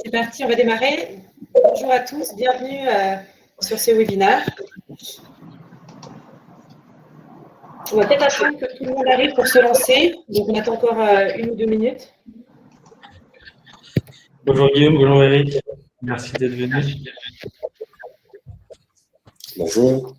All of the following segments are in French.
C'est parti, on va démarrer. Bonjour à tous, bienvenue sur ce webinaire. On va peut-être attendre que tout le monde arrive pour se lancer. Donc, on attend encore 1 ou 2 minutes. Bonjour Guillaume, bonjour Eric. Merci d'être venu. Bonjour.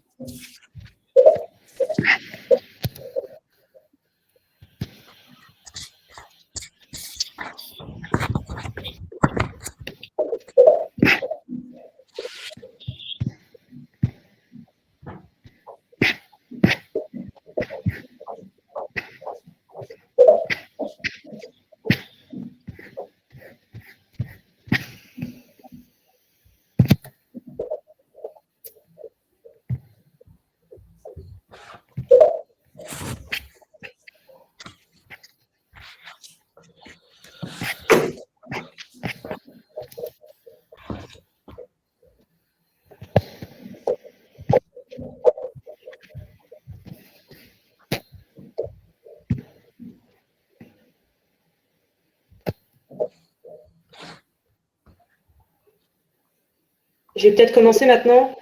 Je vais peut-être commencer maintenant.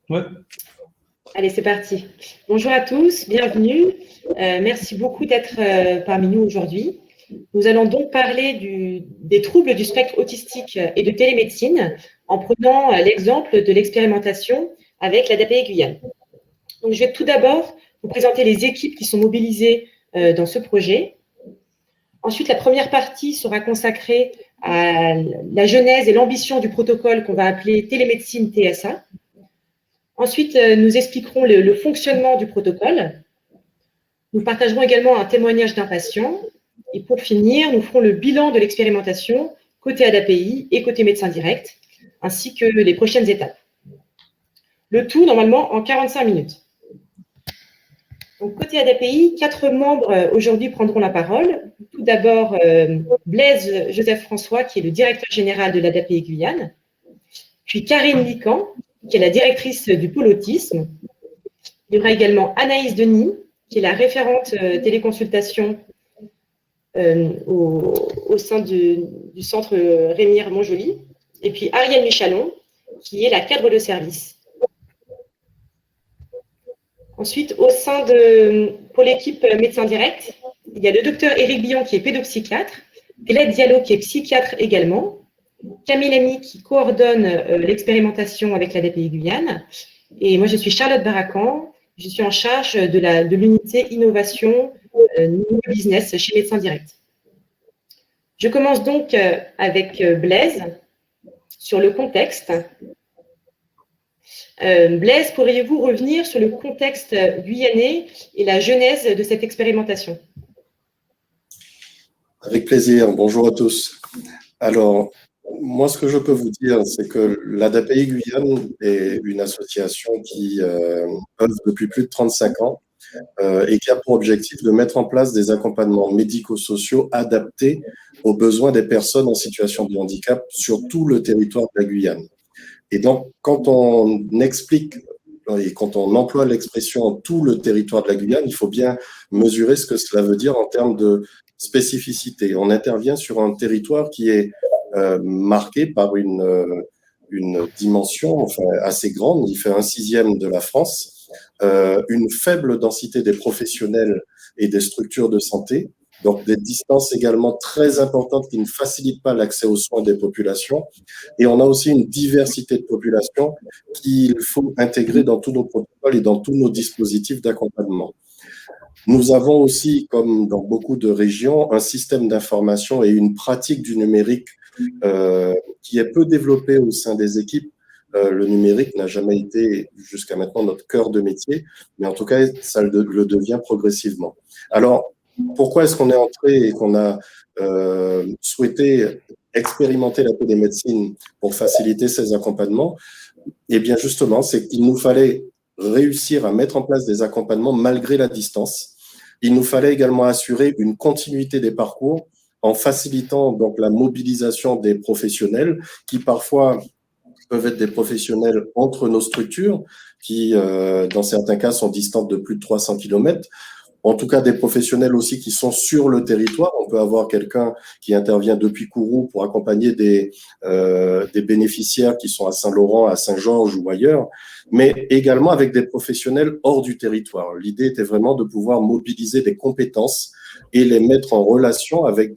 Ouais. Allez, c'est parti. Bonjour à tous, bienvenue. Merci beaucoup d'être parmi nous aujourd'hui. Nous allons donc parler des troubles du spectre autistique et de télémédecine en prenant l'exemple de l'expérimentation avec l'ADAPE Guyane. Donc, je vais tout d'abord vous présenter les équipes qui sont mobilisées dans ce projet. Ensuite, la première partie sera consacrée à la genèse et l'ambition du protocole qu'on va appeler télémédecine TSA. Ensuite, nous expliquerons le fonctionnement du protocole. Nous partagerons également un témoignage d'un patient. Et pour finir, nous ferons le bilan de l'expérimentation côté ADAPI et côté médecin direct, ainsi que les prochaines étapes. Le tout, normalement, en 45 minutes. Donc, côté ADAPI, 4 membres aujourd'hui prendront la parole. Tout d'abord, Blaise Joseph-François, qui est le directeur général de l'ADAPI Guyane. Puis Karine Lican, qui est la directrice du pôle autisme. Il y aura également Anaïs Denis, qui est la référente téléconsultation au sein du centre Rémy-Montjoly. Et puis Ariel Michalon, qui est la cadre de service. Ensuite, pour l'équipe médecin direct, il y a le docteur Éric Billon, qui est pédopsychiatre, Gled Diallo, qui est psychiatre également, Camille Lamy, qui coordonne l'expérimentation avec l'ADAPI Guyane, et moi, je suis Charlotte Baracan, je suis en charge de l'unité innovation business chez Médecins Direct. Je commence donc avec Blaise sur le contexte. Blaise, pourriez-vous revenir sur le contexte guyanais et la genèse de cette expérimentation? Avec plaisir. Bonjour à tous. Alors, moi, ce que je peux vous dire, c'est que l'ADAPI Guyane est une association qui œuvre depuis plus de 35 ans et qui a pour objectif de mettre en place des accompagnements médico-sociaux adaptés aux besoins des personnes en situation de handicap sur tout le territoire de la Guyane. Et donc, quand on explique et quand on emploie l'expression tout le territoire de la Guyane, il faut bien mesurer ce que cela veut dire en termes de spécificité. On intervient sur un territoire qui est marqué par une dimension assez grande. Il fait 1/6 de la France, une faible densité des professionnels et des structures de santé, donc des distances également très importantes qui ne facilitent pas l'accès aux soins des populations. Et on a aussi une diversité de populations qu'il faut intégrer dans tous nos protocoles et dans tous nos dispositifs d'accompagnement. Nous avons aussi, comme dans beaucoup de régions, un système d'information et une pratique du numérique qui est peu développée au sein des équipes. Le numérique n'a jamais été jusqu'à maintenant notre cœur de métier, mais en tout cas, ça le devient progressivement. Alors, pourquoi est-ce qu'on est entré et qu'on a souhaité expérimenter la télémédecine pour faciliter ces accompagnements? Eh bien, justement, c'est qu'il nous fallait réussir à mettre en place des accompagnements malgré la distance. Il nous fallait également assurer une continuité des parcours en facilitant donc la mobilisation des professionnels qui parfois peuvent être des professionnels entre nos structures qui, dans certains cas, sont distantes de plus de 300 km. en tout cas des professionnels aussi qui sont sur le territoire. On peut avoir quelqu'un qui intervient depuis Kourou pour accompagner des bénéficiaires qui sont à Saint-Laurent, à Saint-Georges ou ailleurs, mais également avec des professionnels hors du territoire. L'idée était vraiment de pouvoir mobiliser des compétences et les mettre en relation avec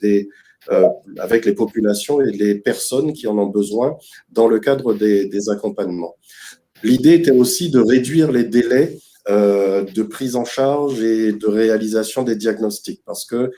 avec les populations et les personnes qui en ont besoin dans le cadre des accompagnements. L'idée était aussi de réduire les délais de prise en charge et de réalisation des diagnostics parce que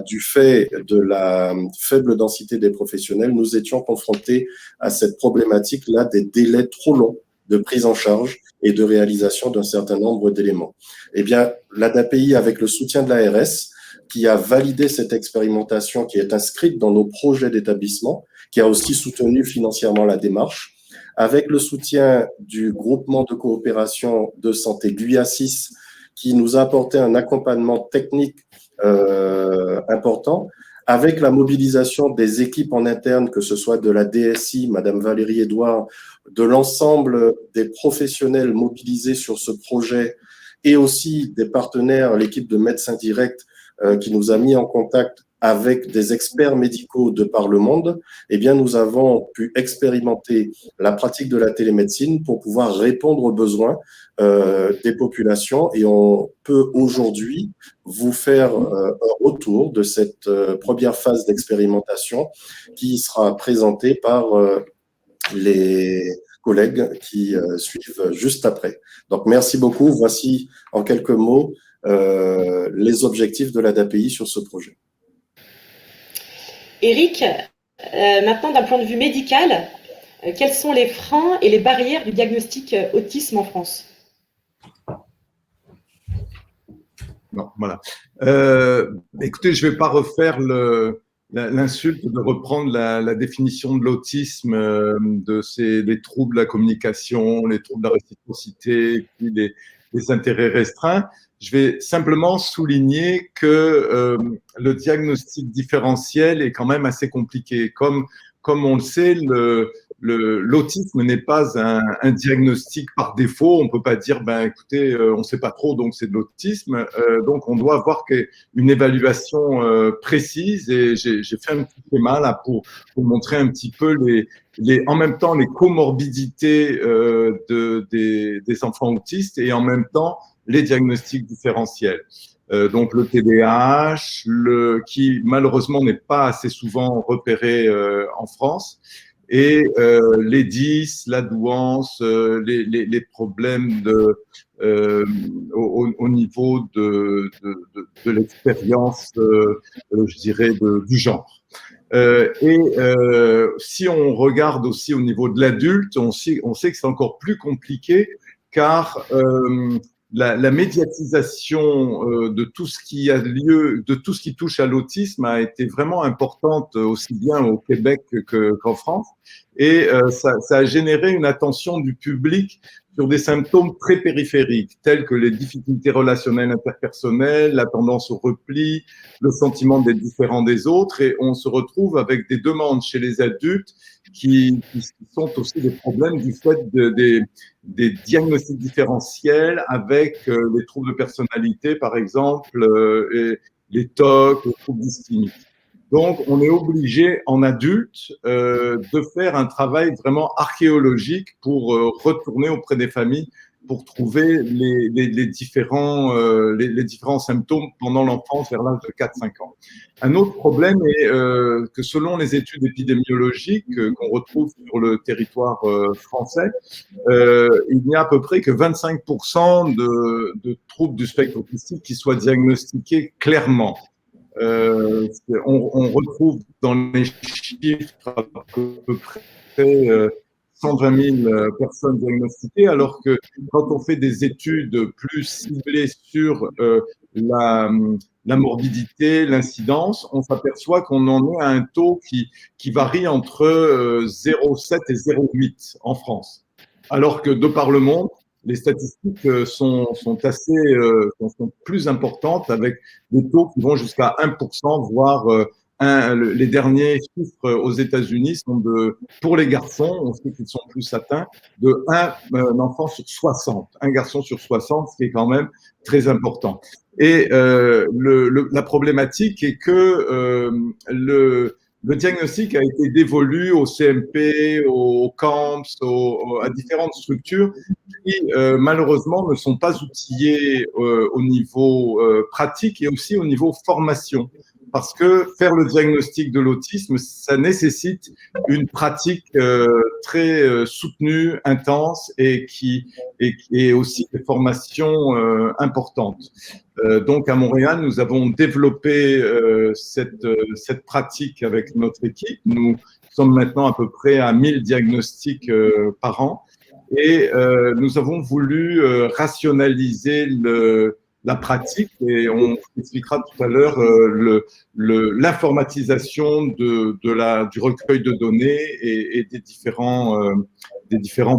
du fait de la faible densité des professionnels, nous étions confrontés à cette problématique-là des délais trop longs de prise en charge et de réalisation d'un certain nombre d'éléments. Eh bien, l'ADAPI, avec le soutien de l'ARS, qui a validé cette expérimentation qui est inscrite dans nos projets d'établissement, qui a aussi soutenu financièrement la démarche, avec le soutien du groupement de coopération de santé GUIA6, qui nous a apporté un accompagnement technique important, avec la mobilisation des équipes en interne, que ce soit de la DSI, Madame Valérie Edouard, de l'ensemble des professionnels mobilisés sur ce projet, et aussi des partenaires, l'équipe de Médecins Directs, qui nous a mis en contact avec des experts médicaux de par le monde, eh bien, nous avons pu expérimenter la pratique de la télémédecine pour pouvoir répondre aux besoins des populations. Et on peut aujourd'hui vous faire un retour de cette première phase d'expérimentation qui sera présentée par les collègues qui suivent juste après. Donc, merci beaucoup. Voici en quelques mots les objectifs de l'ADAPI sur ce projet. Éric, maintenant d'un point de vue médical, quels sont les freins et les barrières du diagnostic autisme en France? Non, voilà. Écoutez, je ne vais pas refaire l'insulte de reprendre la définition de l'autisme, des troubles de la communication, les troubles de la réciprocité, puis les intérêts restreints. Je vais simplement souligner que le diagnostic différentiel est quand même assez compliqué. Comme on le sait, l'autisme n'est pas un diagnostic par défaut. On ne peut pas dire, écoutez, on ne sait pas trop, donc c'est de l'autisme. Donc, on doit avoir une évaluation précise. Et j'ai fait un petit schéma là pour montrer un petit peu en même temps les comorbidités des enfants autistes et en même temps les diagnostics différentiels. Donc le TDAH, qui malheureusement n'est pas assez souvent repéré en France, et les 10, la douance, les problèmes au niveau de l'expérience, je dirais, du genre. Si on regarde aussi au niveau de l'adulte, on sait que c'est encore plus compliqué car la médiatisation de tout ce qui a lieu, de tout ce qui touche à l'autisme a été vraiment importante aussi bien au Québec qu'en France. Et ça a généré une attention du public sur des symptômes très périphériques, tels que les difficultés relationnelles interpersonnelles, la tendance au repli, le sentiment d'être différent des autres. Et on se retrouve avec des demandes chez les adultes qui sont aussi des problèmes du fait des diagnostics différentiels avec les troubles de personnalité, par exemple, et les TOC, les troubles dysphoniques. Donc, on est obligé, en adulte, de faire un travail vraiment archéologique pour retourner auprès des familles pour trouver les différents symptômes pendant l'enfance vers l'âge de 4-5 ans. Un autre problème est que selon les études épidémiologiques qu'on retrouve sur le territoire français, il n'y a à peu près que 25% de troubles du spectre autistique qui soient diagnostiqués clairement. On retrouve dans les chiffres à peu près 120 000 personnes diagnostiquées, alors que quand on fait des études plus ciblées sur la morbidité, l'incidence, on s'aperçoit qu'on en est à un taux qui varie entre 0,7 et 0,8 en France. Alors que de par le monde, les statistiques sont plus importantes avec des taux qui vont jusqu'à 1%, voire les derniers chiffres aux États-Unis sont pour les garçons, on sait qu'ils sont plus atteints, de un enfant sur 60, un garçon sur 60, ce qui est quand même très important. Et la problématique est que le diagnostic a été dévolu au CMP, au CAMPS, à différentes structures qui, malheureusement, ne sont pas outillées au niveau pratique et aussi au niveau formation. Parce que faire le diagnostic de l'autisme, ça nécessite une pratique très soutenue, intense et aussi des formations importantes. Donc à Montréal, nous avons développé cette pratique avec notre équipe. Nous sommes maintenant à peu près à 1000 diagnostics par an et nous avons voulu rationaliser la pratique et on expliquera tout à l'heure l'informatisation du recueil de données et des différents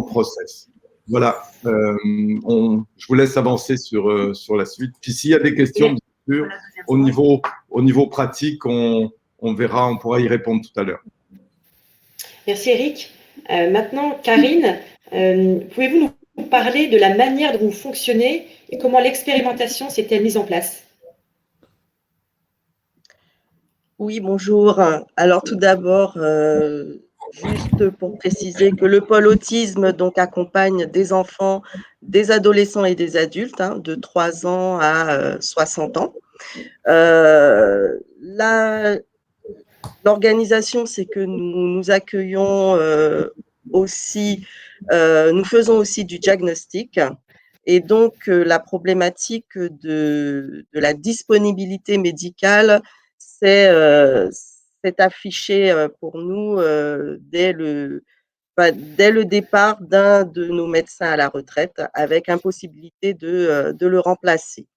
process. Voilà, je vous laisse avancer sur la suite. Puis s'il y a des questions, bien sûr, au niveau pratique, on verra, on pourra y répondre tout à l'heure. Merci Eric. Maintenant, Karine, pouvez-vous nous parler de la manière dont vous fonctionnez et comment l'expérimentation s'est-elle mise en place? Oui, bonjour. Alors tout d'abord, juste pour préciser que le pôle autisme donc accompagne des enfants, des adolescents et des adultes de 3 ans à 60 ans. L'organisation, c'est que nous accueillons aussi, nous faisons aussi du diagnostic. Et donc, la problématique de la disponibilité médicale s'est affichée pour nous dès le départ d'un de nos médecins à la retraite, avec impossibilité de le remplacer.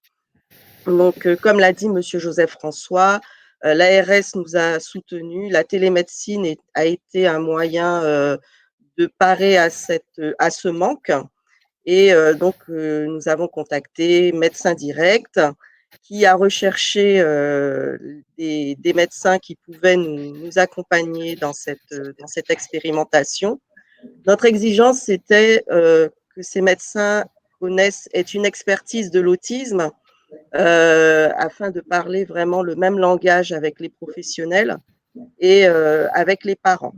Donc, comme l'a dit Monsieur Joseph François, l'ARS nous a soutenus, la télémédecine a été un moyen de parer à ce manque. Et donc, nous avons contacté Médecins Directs, qui a recherché des médecins qui pouvaient nous accompagner dans cette expérimentation. Notre exigence, c'était que ces médecins aient une expertise de l'autisme afin de parler vraiment le même langage avec les professionnels et avec les parents.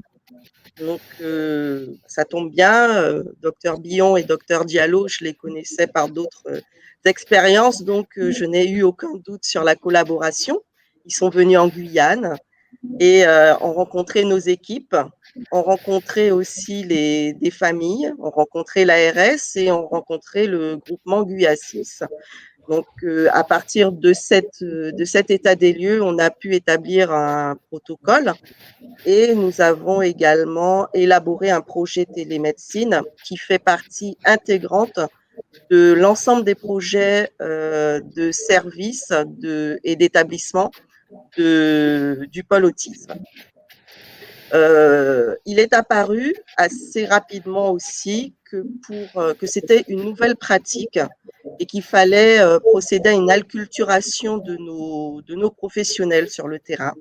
Donc, ça tombe bien, docteur Billon et docteur Diallo, je les connaissais par d'autres expériences, donc je n'ai eu aucun doute sur la collaboration. Ils sont venus en Guyane et ont rencontré nos équipes, ont rencontré aussi des familles, ont rencontré l'ARS et ont rencontré le groupement GUIA6. Donc, à partir de cet état des lieux, on a pu établir un protocole et nous avons également élaboré un projet télémédecine qui fait partie intégrante de l'ensemble des projets de services et d'établissements du pôle autisme. Il est apparu assez rapidement aussi que c'était une nouvelle pratique et qu'il fallait procéder à une acculturation de nos professionnels sur le terrain.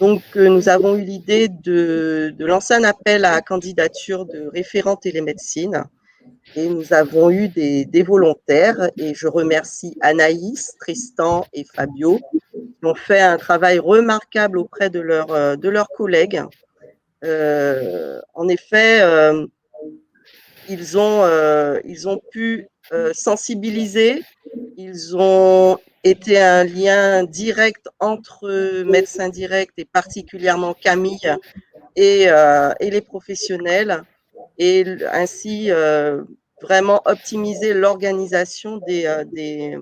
Donc, nous avons eu l'idée de lancer un appel à candidature de référents télémédecine et nous avons eu des volontaires et je remercie Anaïs, Tristan et Fabio qui ont fait un travail remarquable auprès de leurs collègues. En effet, ils ont pu sensibiliser, ils ont été un lien direct entre Médecins Directs et particulièrement Camille et les professionnels et ainsi vraiment optimiser l'organisation des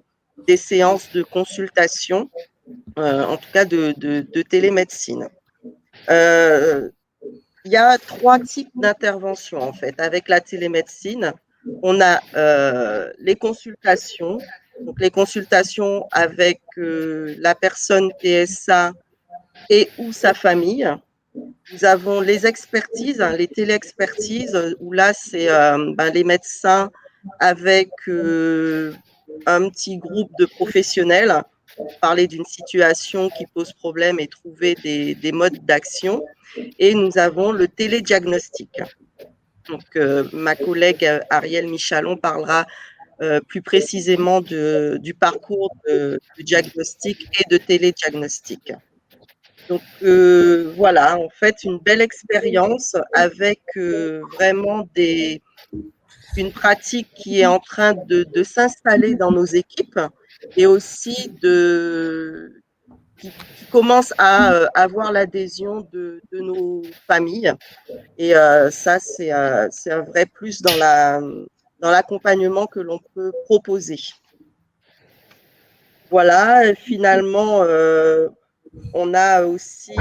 séances de consultation, en tout cas de télémédecine. Il y a 3 types d'interventions en fait avec la télémédecine. On a les consultations, donc les consultations avec la personne PSA et ou sa famille. Nous avons les expertises, les téléexpertises, où là c'est les médecins avec un petit groupe de professionnels parler d'une situation qui pose problème et trouver des modes d'action. Et nous avons le télédiagnostic. Donc, ma collègue Ariel Michalon parlera plus précisément du parcours de diagnostic et de télédiagnostic. Donc, voilà, en fait, une belle expérience avec vraiment une pratique qui est en train de s'installer dans nos équipes et aussi qui commence à avoir l'adhésion de nos familles. Et ça, c'est un vrai plus dans l'accompagnement que l'on peut proposer. Voilà, et finalement, on a aussi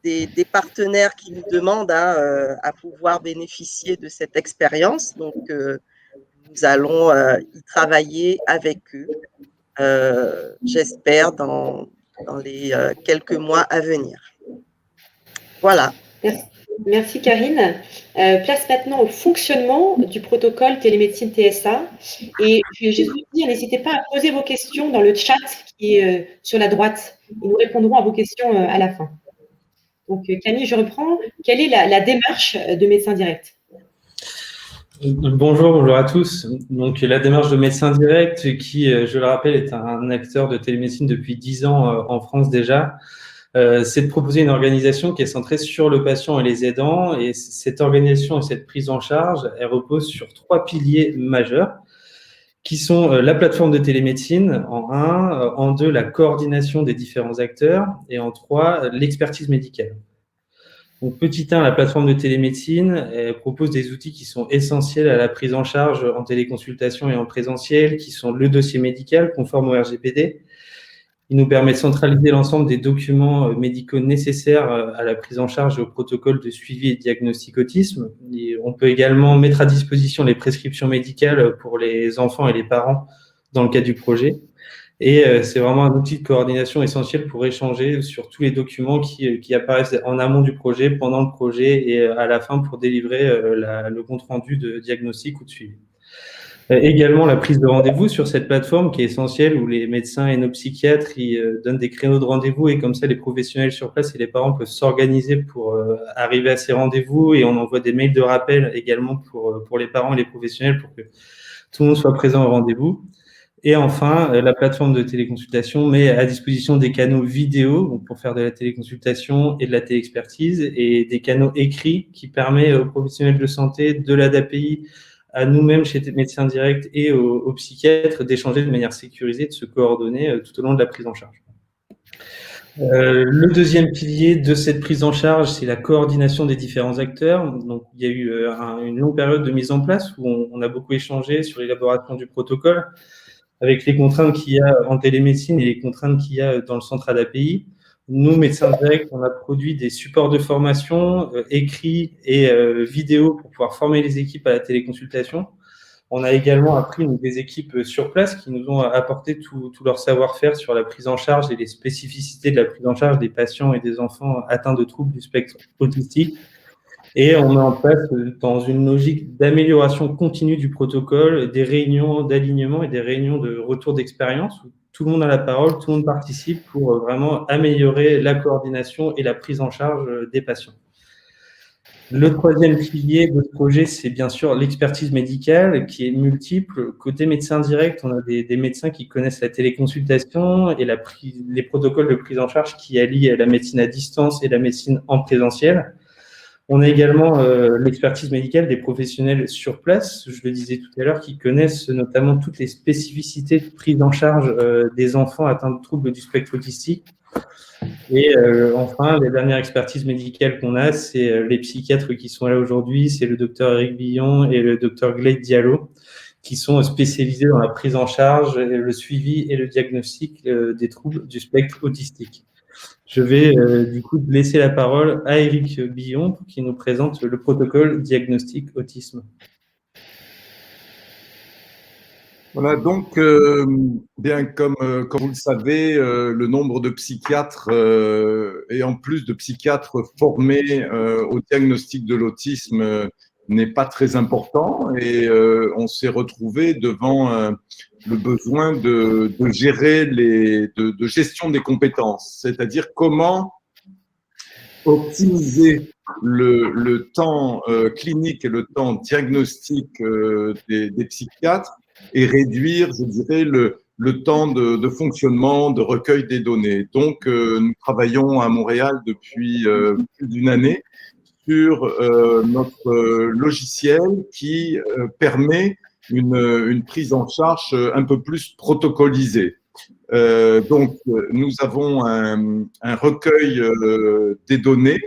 des partenaires qui nous demandent à pouvoir bénéficier de cette expérience. Donc, nous allons y travailler avec eux, j'espère, dans les quelques mois à venir. Voilà. Merci Karine. Place maintenant au fonctionnement du protocole télémédecine TSA. Et je vais juste vous dire, n'hésitez pas à poser vos questions dans le chat qui est sur la droite. Et nous répondrons à vos questions à la fin. Donc Camille, je reprends. Quelle est la démarche de Médecins Directs ? Bonjour à tous. Donc la démarche de Médecins Directs, qui, je le rappelle, est un acteur de télémédecine depuis 10 ans en France déjà, c'est de proposer une organisation qui est centrée sur le patient et les aidants. Et cette organisation et cette prise en charge, elle repose sur 3 piliers majeurs, qui sont la plateforme de télémédecine en 1, en 2, la coordination des différents acteurs, et en 3, l'expertise médicale. Donc, petit 1, la plateforme de télémédecine, elle propose des outils qui sont essentiels à la prise en charge en téléconsultation et en présentiel, qui sont le dossier médical conforme au RGPD. Il nous permet de centraliser l'ensemble des documents médicaux nécessaires à la prise en charge et au protocole de suivi et diagnostic autisme. Et on peut également mettre à disposition les prescriptions médicales pour les enfants et les parents dans le cadre du projet. Et c'est vraiment un outil de coordination essentiel pour échanger sur tous les documents qui apparaissent en amont du projet, pendant le projet et à la fin pour délivrer le compte-rendu de diagnostic ou de suivi. Également la prise de rendez-vous sur cette plateforme qui est essentielle, où les médecins et nos psychiatres donnent des créneaux de rendez-vous, et comme ça les professionnels sur place et les parents peuvent s'organiser pour arriver à ces rendez-vous, et on envoie des mails de rappel également pour les parents et les professionnels pour que tout le monde soit présent au rendez-vous. Et enfin, la plateforme de téléconsultation met à disposition des canaux vidéo pour faire de la téléconsultation et de la téléexpertise, et des canaux écrits qui permettent aux professionnels de santé, de l'ADAPI, à nous-mêmes chez Médecins Directs et aux psychiatres d'échanger de manière sécurisée, de se coordonner tout au long de la prise en charge. Le deuxième pilier de cette prise en charge, c'est la coordination des différents acteurs. Donc, il y a eu une longue période de mise en place où on a beaucoup échangé sur l'élaboration du protocole, avec les contraintes qu'il y a en télémédecine et les contraintes qu'il y a dans le centre ADAPI. Nous, Médecins Directs, on a produit des supports de formation écrits et vidéo pour pouvoir former les équipes à la téléconsultation. On a également appris des équipes sur place qui nous ont apporté tout leur savoir-faire sur la prise en charge et les spécificités de la prise en charge des patients et des enfants atteints de troubles du spectre autistique. Et on met en place, dans une logique d'amélioration continue du protocole, des réunions d'alignement et des réunions de retour d'expérience où tout le monde a la parole, tout le monde participe pour vraiment améliorer la coordination et la prise en charge des patients. Le troisième pilier de ce projet, c'est bien sûr l'expertise médicale qui est multiple. Côté Médecins Directs, on a des médecins qui connaissent la téléconsultation et les protocoles de prise en charge qui allient la médecine à distance et la médecine en présentiel. On a également l'expertise médicale des professionnels sur place, je le disais tout à l'heure, qui connaissent notamment toutes les spécificités de prise en charge des enfants atteints de troubles du spectre autistique. Et enfin, la dernière expertise médicale qu'on a, c'est les psychiatres qui sont là aujourd'hui, c'est le docteur Eric Billon et le docteur Glade Diallo, qui sont spécialisés dans la prise en charge, le suivi et le diagnostic des troubles du spectre autistique. Je vais du coup laisser la parole à Eric Billon pour qu'il nous présente le protocole diagnostic autisme. Voilà, donc, bien comme vous le savez, le nombre de psychiatres et en plus de psychiatres formés au diagnostic de l'autisme n'est pas très important et on s'est retrouvé devant le besoin de gérer de gestion des compétences, c'est-à-dire comment optimiser le temps clinique et le temps diagnostic des psychiatres et réduire, je dirais, le temps de fonctionnement, de recueil des données. Donc, nous travaillons à Montréal depuis plus d'une année sur notre logiciel qui permet une prise en charge un peu plus protocolisée. Donc, nous avons un recueil des données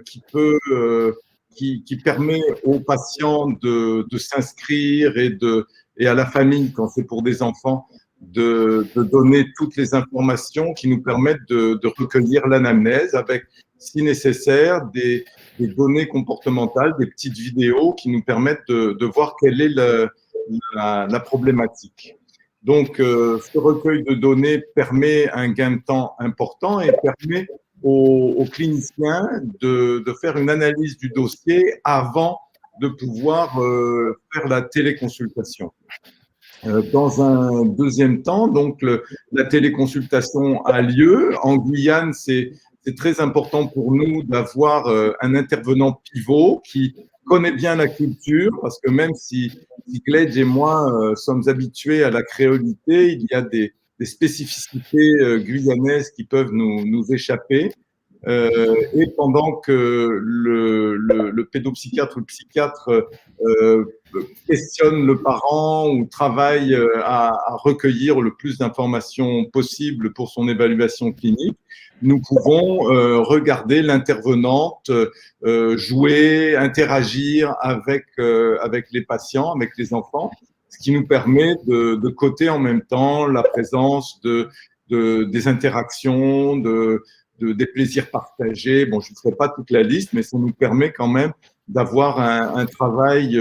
qui permet aux patients de s'inscrire et à la famille, quand c'est pour des enfants, de donner toutes les informations qui nous permettent de recueillir l'anamnèse avec, si nécessaire, des données comportementales, des petites vidéos qui nous permettent de voir quelle est la problématique. Donc, ce recueil de données permet un gain de temps important et permet aux cliniciens de faire une analyse du dossier avant de pouvoir faire la téléconsultation. Dans un deuxième temps, donc la téléconsultation a lieu. En Guyane, c'est très important pour nous d'avoir un intervenant pivot qui connaît bien la culture, parce que même si Gledge et moi sommes habitués à la créolité, il y a des spécificités guyanaises qui peuvent nous échapper. Et pendant que le pédopsychiatre ou le psychiatre questionne le parent ou travaille à recueillir le plus d'informations possible pour son évaluation clinique, nous pouvons regarder l'intervenante jouer, interagir avec les patients, avec les enfants, ce qui nous permet de coter en même temps la présence des interactions, des plaisirs partagés. Bon, je ne ferai pas toute la liste, mais ça nous permet quand même d'avoir un travail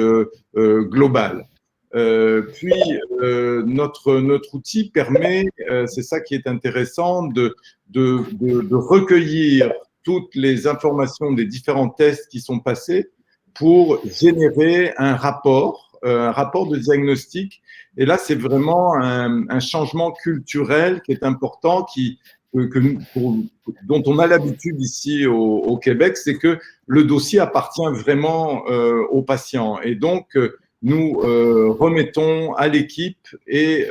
global. Puis, notre outil permet, c'est ça qui est intéressant, de recueillir toutes les informations des différents tests qui sont passés pour générer un rapport de diagnostic. Et là, c'est vraiment un changement culturel qui est important, dont on a l'habitude ici au Québec, c'est que le dossier appartient vraiment au patient. Et donc, nous remettons à l'équipe et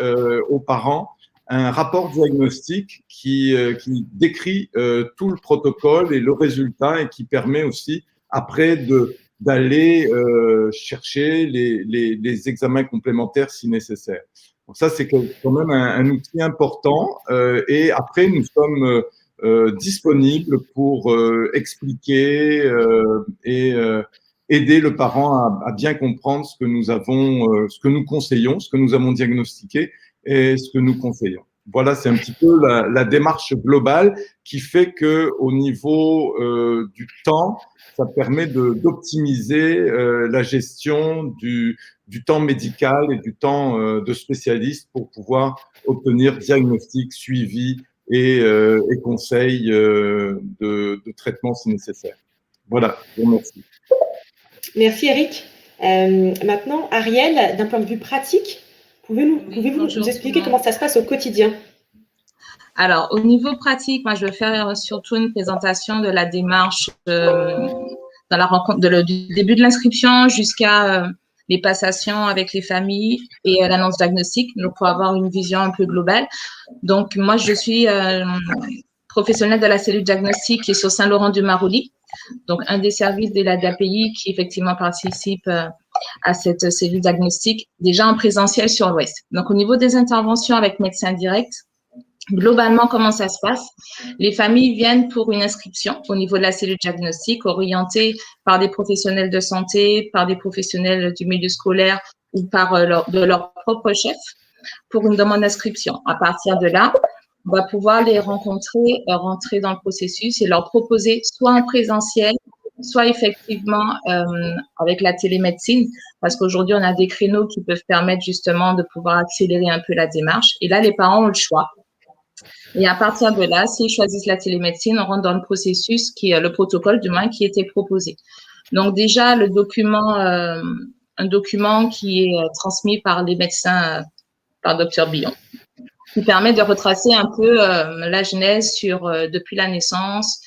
aux parents un rapport diagnostique qui décrit tout le protocole et le résultat et qui permet aussi après d'aller chercher les examens complémentaires si nécessaire. Donc ça, c'est quand même un outil important. Et après, nous sommes disponibles pour expliquer et aider le parent à bien comprendre ce que nous avons, ce que nous conseillons, ce que nous avons diagnostiqué et ce que nous conseillons. Voilà, c'est un petit peu la démarche globale qui fait que au niveau du temps, ça permet d'optimiser la gestion du temps médical et du temps de spécialiste pour pouvoir obtenir diagnostic, suivi et conseils de traitement si nécessaire. Voilà, je vous remercie. Merci Eric. Maintenant, Ariel, d'un point de vue pratique, pouvez-vous nous expliquer comment ça se passe au quotidien? Alors, au niveau pratique, moi, je vais faire surtout une présentation de la démarche dans la rencontre, du début de l'inscription jusqu'à les passations avec les familles et l'annonce diagnostique, donc pour avoir une vision un peu globale. Donc, moi, je suis professionnelle de la cellule diagnostique qui est sur Saint-Laurent-du-Maroni, donc un des services de l'ADAPI qui effectivement participe à cette cellule diagnostique, déjà en présentiel sur l'Ouest. Donc, au niveau des interventions avec médecin direct, globalement, comment ça se passe? Les familles viennent pour une inscription au niveau de la cellule diagnostique, orientées par des professionnels de santé, par des professionnels du milieu scolaire ou par de leur propre chef pour une demande d'inscription. À partir de là, on va pouvoir les rencontrer, rentrer dans le processus et leur proposer soit en présentiel, soit effectivement avec la télémédecine, parce qu'aujourd'hui, on a des créneaux qui peuvent permettre justement de pouvoir accélérer un peu la démarche. Et là, les parents ont le choix. Et à partir de là, s'ils choisissent la télémédecine, on rentre dans le processus qui est le protocole du moins qui était proposé. Donc déjà, un document qui est transmis par les médecins, par Dr Billon, qui permet de retracer un peu la genèse depuis la naissance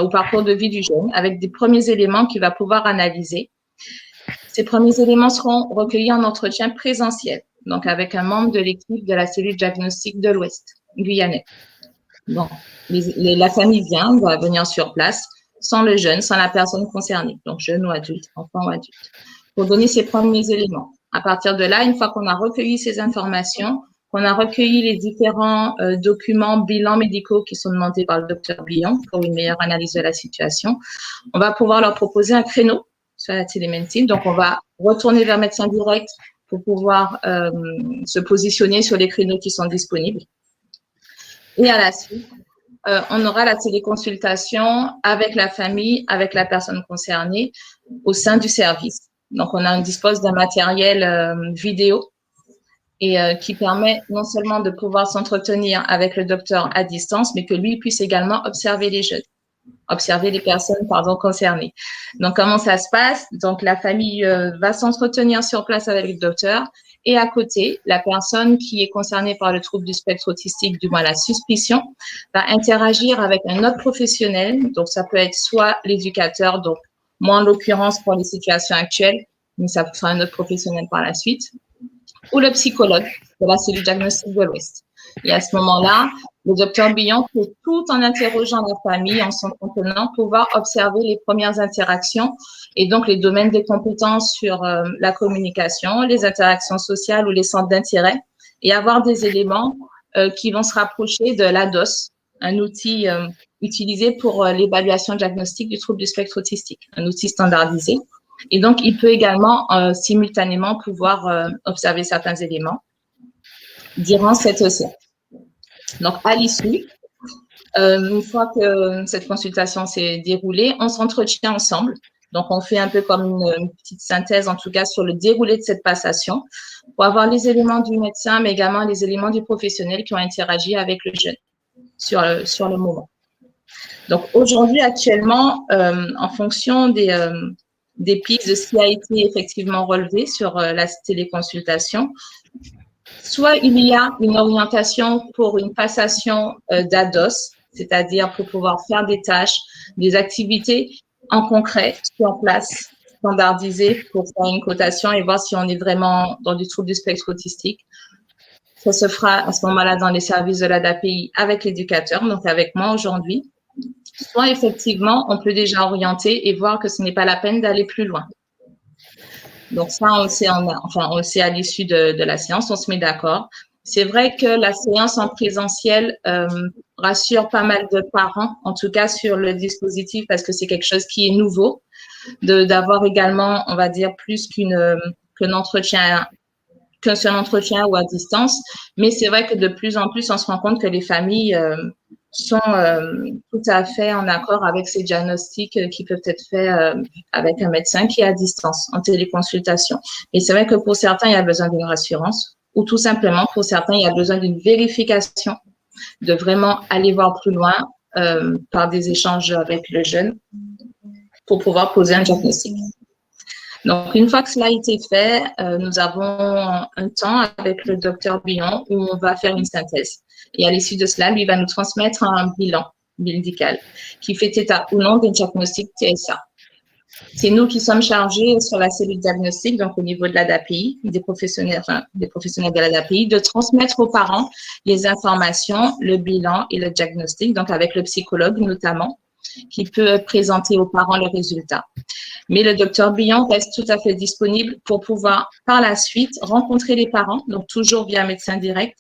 au parcours de vie du jeune, avec des premiers éléments qu'il va pouvoir analyser. Ces premiers éléments seront recueillis en entretien présentiel, donc avec un membre de l'équipe de la cellule diagnostique de l'Ouest guyanais. Donc, la famille va venir sur place, sans le jeune, sans la personne concernée, donc jeune ou adulte, enfant ou adulte, pour donner ces premiers éléments. À partir de là, une fois qu'on a recueilli ces informations, qu'on a recueilli les différents documents, bilans médicaux qui sont demandés par le docteur Billon pour une meilleure analyse de la situation, on va pouvoir leur proposer un créneau sur la télémédecine. Donc, on va retourner vers médecin direct pour pouvoir se positionner sur les créneaux qui sont disponibles. Et à la suite, on aura la téléconsultation avec la famille, avec la personne concernée au sein du service. Donc, on dispose d'un matériel vidéo et qui permet non seulement de pouvoir s'entretenir avec le docteur à distance, mais que lui puisse également observer les jeunes, observer les personnes concernées. Donc, comment ça se passe? Donc, la famille va s'entretenir sur place avec le docteur et à côté, la personne qui est concernée par le trouble du spectre autistique, du moins la suspicion, va interagir avec un autre professionnel. Donc, ça peut être soit l'éducateur, donc moi en l'occurrence pour les situations actuelles, mais ça peut être un autre professionnel par la suite, ou le psychologue de la cellule diagnostique de l'Ouest. Et à ce moment-là, le docteur Billon peut, tout en interrogeant la famille, en son contenant, pouvoir observer les premières interactions et donc les domaines de compétences sur la communication, les interactions sociales ou les centres d'intérêt et avoir des éléments qui vont se rapprocher de l'ADOS, un outil utilisé pour l'évaluation diagnostique du trouble du spectre autistique, un outil standardisé. Et donc, il peut également simultanément pouvoir observer certains éléments durant cette séance. Donc, à l'issue, une fois que cette consultation s'est déroulée, on s'entretient ensemble. Donc, on fait un peu comme une petite synthèse, en tout cas, sur le déroulé de cette passation pour avoir les éléments du médecin, mais également les éléments du professionnel qui ont interagi avec le jeune sur le moment. Donc, aujourd'hui, actuellement, en fonction des pistes de ce qui a été effectivement relevé sur la téléconsultation, soit il y a une orientation pour une passation d'ADOS, c'est-à-dire pour pouvoir faire des tâches, des activités en concret, sur place, standardisées pour faire une cotation et voir si on est vraiment dans du trouble du spectre autistique. Ça se fera à ce moment-là dans les services de l'ADAPI avec l'éducateur, donc avec moi aujourd'hui. Soit effectivement, on peut déjà orienter et voir que ce n'est pas la peine d'aller plus loin. Donc ça, on le sait à l'issue de la séance, on se met d'accord. C'est vrai que la séance en présentiel rassure pas mal de parents, en tout cas sur le dispositif, parce que c'est quelque chose qui est nouveau, d'avoir également, on va dire, plus qu'un entretien, qu'un seul entretien ou à distance. Mais c'est vrai que de plus en plus, on se rend compte que les familles sont tout à fait en accord avec ces diagnostics qui peuvent être faits avec un médecin qui est à distance, en téléconsultation. Et c'est vrai que pour certains, il y a besoin d'une rassurance, ou tout simplement, pour certains, il y a besoin d'une vérification, de vraiment aller voir plus loin par des échanges avec le jeune pour pouvoir poser un diagnostic. Donc, une fois que cela a été fait, nous avons un temps avec le docteur Billon où on va faire une synthèse. Et à l'issue de cela, lui va nous transmettre un bilan médical qui fait état ou non des diagnostics TSA. C'est nous qui sommes chargés sur la cellule diagnostique, donc au niveau de l'ADAPI, des professionnels de l'ADAPI, de transmettre aux parents les informations, le bilan et le diagnostic, donc avec le psychologue notamment, qui peut présenter aux parents le résultat. Mais le docteur Billon reste tout à fait disponible pour pouvoir, par la suite, rencontrer les parents, donc toujours via médecin direct,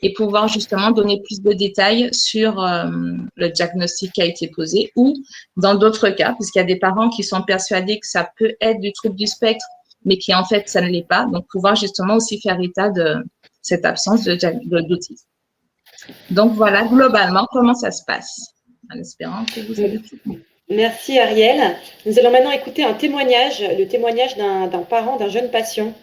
et pouvoir justement donner plus de détails sur le diagnostic qui a été posé ou dans d'autres cas, puisqu'il y a des parents qui sont persuadés que ça peut être du trouble du spectre, mais qui en fait, ça ne l'est pas. Donc, pouvoir justement aussi faire état de cette absence d'autisme. Donc, voilà globalement comment ça se passe, en espérant que vous avez tout. Merci Ariel. Nous allons maintenant écouter un témoignage, le témoignage d'un parent, d'un jeune patient.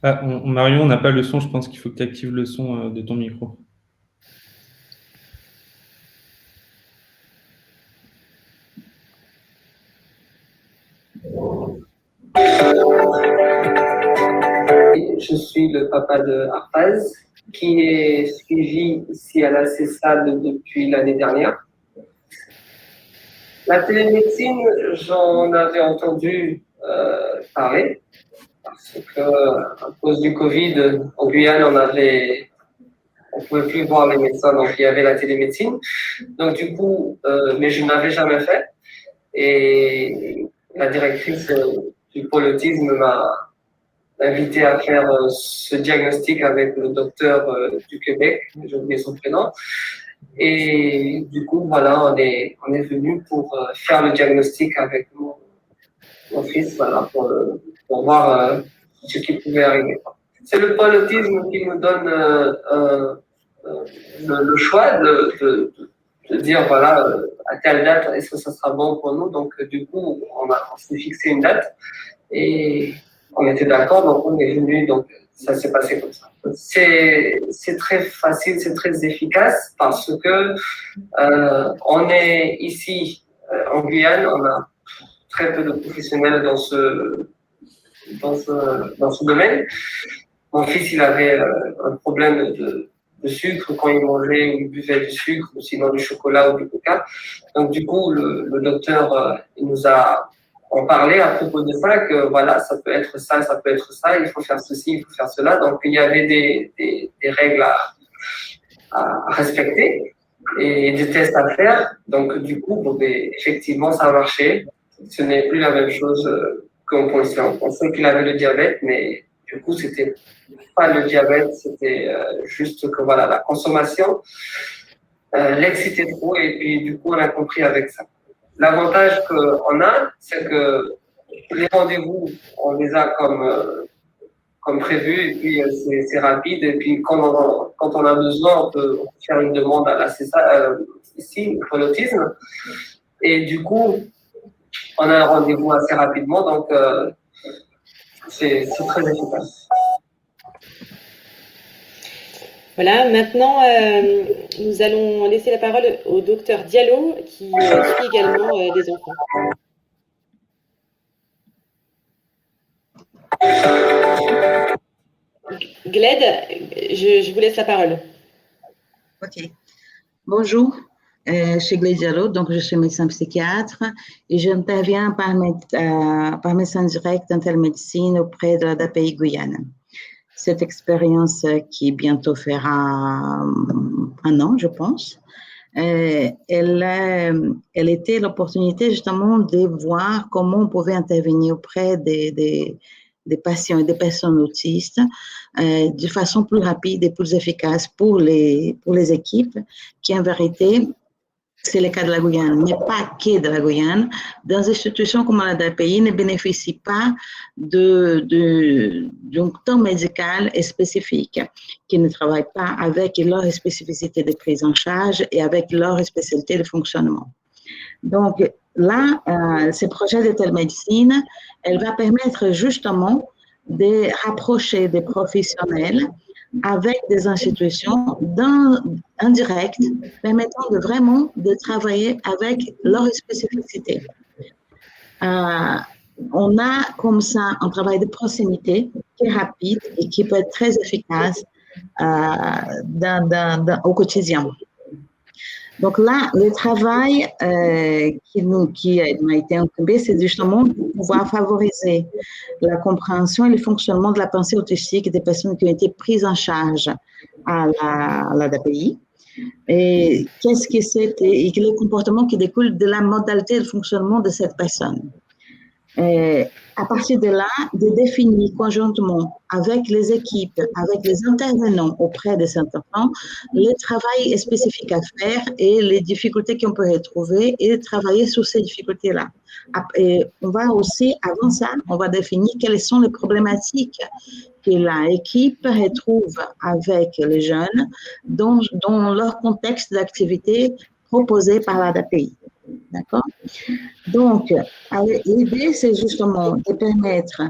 Ah, Marion, on n'a pas le son, je pense qu'il faut que tu actives le son de ton micro. Je suis le papa de Harpaz, qui est suivi ici à la CESAD depuis l'année dernière. La télémédecine, j'en avais entendu parler, parce que à cause du Covid, en Guyane, on pouvait plus voir les médecins, donc il y avait la télémédecine. Donc du coup, mais je n'avais jamais fait. Et la directrice du pôle autisme m'a invité à faire ce diagnostic avec le docteur du Québec, j'ai oublié son prénom. Et du coup, voilà, on est venu pour faire le diagnostic avec mon fils, voilà, pour voir ce qui pouvait arriver. C'est le pôle autisme qui nous donne le choix de dire, voilà, à telle date, est-ce que ça sera bon pour nous? Donc, du coup, on s'est fixé une date et on était d'accord, donc on est venu, donc ça s'est passé comme ça. C'est très facile, c'est très efficace parce que on est ici en Guyane, on a très peu de professionnels dans ce domaine. Mon fils, il avait un problème de sucre quand il mangeait ou il buvait du sucre, ou sinon du chocolat ou du coca. Donc du coup, le docteur il nous a parlé à propos de ça, que voilà, ça peut être ça, il faut faire ceci, il faut faire cela. Donc il y avait des règles à respecter et des tests à faire. Donc du coup, bon, effectivement, ça a marché. Ce n'est plus la même chose qu'on pensait. On pensait qu'il avait le diabète, mais du coup, c'était pas le diabète, c'était juste que voilà, la consommation l'excitait trop et puis du coup, on a compris avec ça. L'avantage qu'on a, c'est que les rendez-vous, on les a comme prévu et puis c'est rapide. Et puis quand on a besoin, on peut faire une demande à la CESA ici, pour l'autisme. Et du coup, on a un rendez-vous assez rapidement, donc c'est très efficace. Voilà, maintenant, nous allons laisser la parole au docteur Diallo, qui suit également des enfants. Gled, je vous laisse la parole. Ok. Bonjour, je suis Gled Diallo, donc je suis médecin psychiatre et j'interviens par médecin direct en télémédecine auprès de l'ADAPI Guyane. Cette expérience qui bientôt fera un an, je pense, elle était l'opportunité justement de voir comment on pouvait intervenir auprès des patients et des personnes autistes de façon plus rapide et plus efficace pour les équipes qui, en vérité, c'est le cas de la Guyane, mais pas que de la Guyane, dans des institutions comme l'ADAPI ne bénéficient pas d'un temps médical spécifique, qui ne travaillent pas avec leur spécificité de prise en charge et avec leur spécialité de fonctionnement. Donc là, ce projet de télémédecine, elle va permettre justement de rapprocher des professionnels avec des institutions en direct, permettant vraiment de travailler avec leur spécificité. On a comme ça un travail de proximité qui est rapide et qui peut être très efficace au quotidien. Donc là, le travail qui a été incombé, c'est justement de pouvoir favoriser la compréhension et le fonctionnement de la pensée autistique des personnes qui ont été prises en charge à l'ADAPI. Et qu'est-ce que c'est et les comportements qui découlent de la modalité de fonctionnement de cette personne. À partir de là, de définir conjointement avec les équipes, avec les intervenants auprès de cet enfant, le travail spécifique à faire et les difficultés qu'on peut retrouver et travailler sur ces difficultés-là. Et on va aussi, avant ça, on va définir quelles sont les problématiques que l'équipe retrouve avec les jeunes dans leur contexte d'activité proposé par l'ADAPI. D'accord? Donc, l'idée, c'est justement de permettre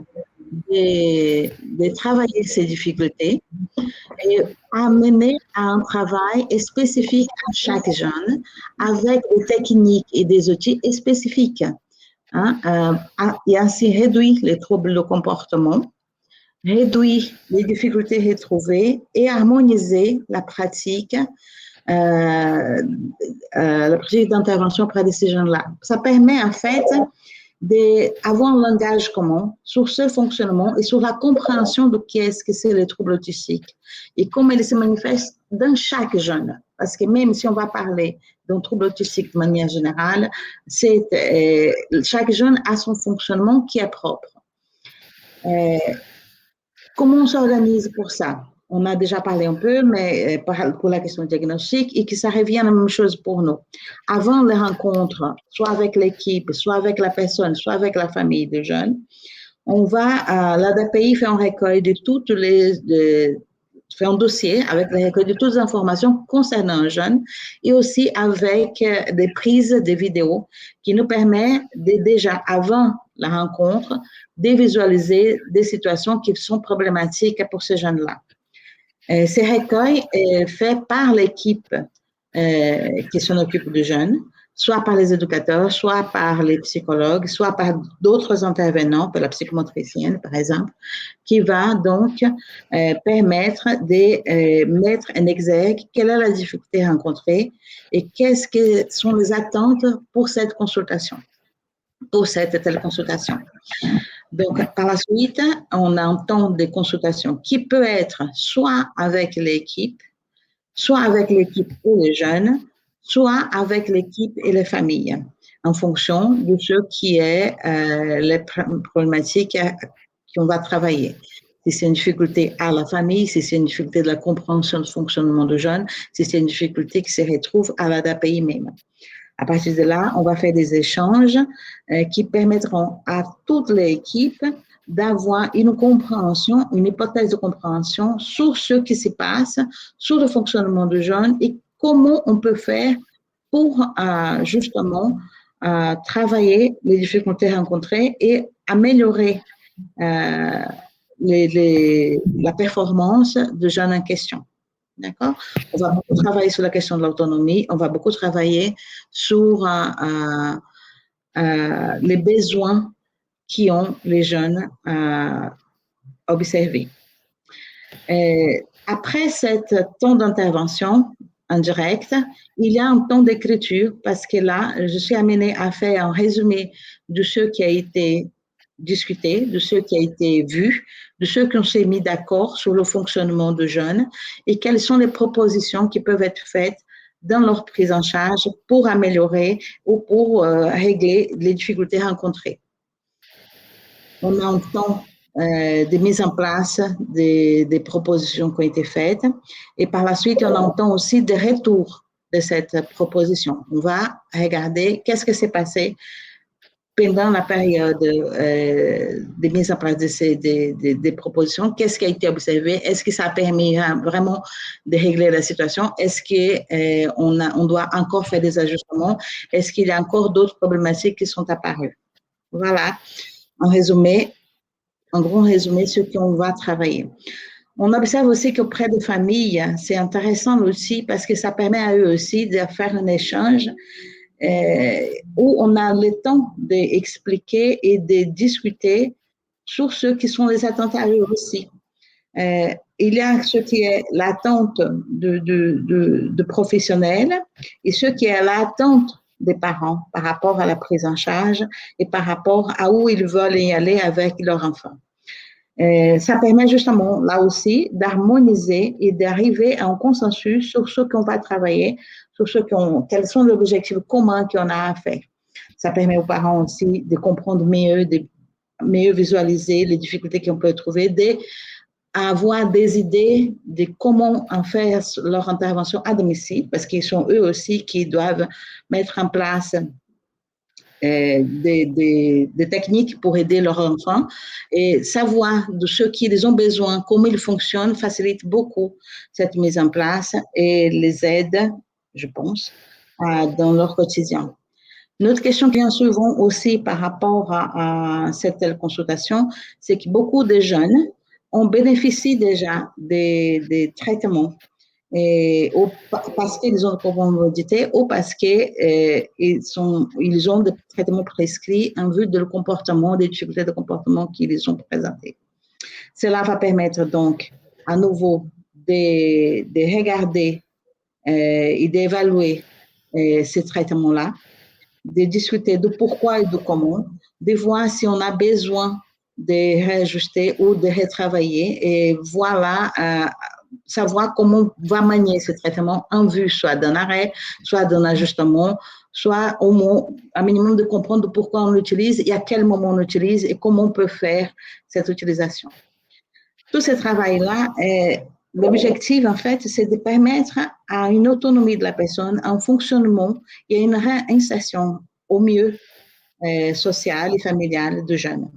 de de travailler ces difficultés et amener à un travail spécifique à chaque jeune avec des techniques et des outils spécifiques. Et ainsi réduire les troubles de comportement, réduire les difficultés retrouvées et harmoniser la pratique d'intervention auprès de ces jeunes-là. Ça permet en fait d'avoir un langage commun sur ce fonctionnement et sur la compréhension de qu'est-ce que c'est les troubles autistiques et comment ils se manifestent dans chaque jeune. Parce que même si on va parler d'un trouble autistique de manière générale, chaque jeune a son fonctionnement qui est propre. Comment on s'organise pour ça? On a déjà parlé un peu, mais pour la question diagnostique, et que ça revient à la même chose pour nous. Avant les rencontres, soit avec l'équipe, soit avec la personne, soit avec la famille des jeunes, l'ADAPI fait un recueil de fait un dossier avec le recueil de toutes les informations concernant un jeune et aussi avec des prises de vidéos qui nous permettent déjà avant la rencontre de visualiser des situations qui sont problématiques pour ces jeunes-là. Ces recueils sont faits par l'équipe qui s'en occupe des jeunes, soit par les éducateurs, soit par les psychologues, soit par d'autres intervenants, par la psychomotricienne, par exemple, qui va donc permettre de mettre en exergue quelle est la difficulté rencontrée et qu'est-ce que sont les attentes pour cette consultation, pour cette telle consultation. Donc, par la suite, on a un temps de consultation qui peut être soit avec l'équipe et les jeunes, soit avec l'équipe et les familles, en fonction de ce qui est les problématiques qu'on va travailler. Si c'est une difficulté à la famille, si c'est une difficulté de la compréhension du fonctionnement de jeunes, si c'est une difficulté qui se retrouve à l'ADAPI même. À partir de là, on va faire des échanges qui permettront à toute l'équipe d'avoir une compréhension, une hypothèse de compréhension sur ce qui se passe, sur le fonctionnement de jeunes et comment on peut faire pour justement travailler les difficultés rencontrées et améliorer la performance de jeunes en question. D'accord? On va beaucoup travailler sur la question de l'autonomie, on va beaucoup travailler sur les besoins qu'ont les jeunes observés. Après cet temps d'intervention en direct, il y a un temps d'écriture parce que là, je suis amenée à faire un résumé de ce qui a été discuté, de ce qui a été vu, de ceux qui ont s'est mis d'accord sur le fonctionnement de jeunes et quelles sont les propositions qui peuvent être faites dans leur prise en charge pour améliorer ou pour régler les difficultés rencontrées. On a un temps de mise en place des propositions qui ont été faites et par la suite, on a un temps aussi de retour de cette proposition. On va regarder qu'est-ce qui s'est passé pendant la période de mise en place des propositions, qu'est-ce qui a été observé, est-ce que ça a permis vraiment de régler la situation, est-ce qu'on doit encore faire des ajustements, est-ce qu'il y a encore d'autres problématiques qui sont apparues. Voilà, en gros résumé, ce qu'on va travailler. On observe aussi qu'auprès des familles, c'est intéressant aussi parce que ça permet à eux aussi de faire un échange où on a le temps d'expliquer et de discuter sur ce qui sont les attentes à eux aussi. Il y a ce qui est l'attente de professionnels et ce qui est l'attente des parents par rapport à la prise en charge et par rapport à où ils veulent y aller avec leur enfant. Ça permet justement, là aussi, d'harmoniser et d'arriver à un consensus sur ce qu'on va travailler, sur quels sont les objectifs communs qu'on a à faire. Ça permet aux parents aussi de comprendre mieux, de mieux visualiser les difficultés qu'on peut trouver, d'avoir des idées de comment en faire leur intervention à domicile, parce qu'ils sont eux aussi qui doivent mettre en place des techniques pour aider leurs enfants et savoir de ce qu'ils ont besoin, comment ils fonctionnent, facilite beaucoup cette mise en place et les aide, je pense, dans leur quotidien. Une autre question qui vient souvent aussi par rapport à cette telle consultation, c'est que beaucoup de jeunes on bénéficie déjà des traitements parce qu'ils ont une comorbidité ou parce qu'ils ont des traitements prescrits en vue du comportement, des difficultés de comportement qu'ils ont présentés. Cela va permettre donc à nouveau de regarder et d'évaluer ces traitements-là, de discuter de pourquoi et de comment, de voir si on a besoin de réajuster ou de retravailler et voilà, savoir comment on va manier ce traitement en vue soit d'un arrêt, soit d'un ajustement, soit au moins un minimum de comprendre pourquoi on l'utilise et à quel moment on l'utilise et comment on peut faire cette utilisation. Tout ce travail-là, l'objectif, en fait, c'est de permettre à une autonomie de la personne, un fonctionnement et une réinsertion au mieux sociale et familiale de jeunes.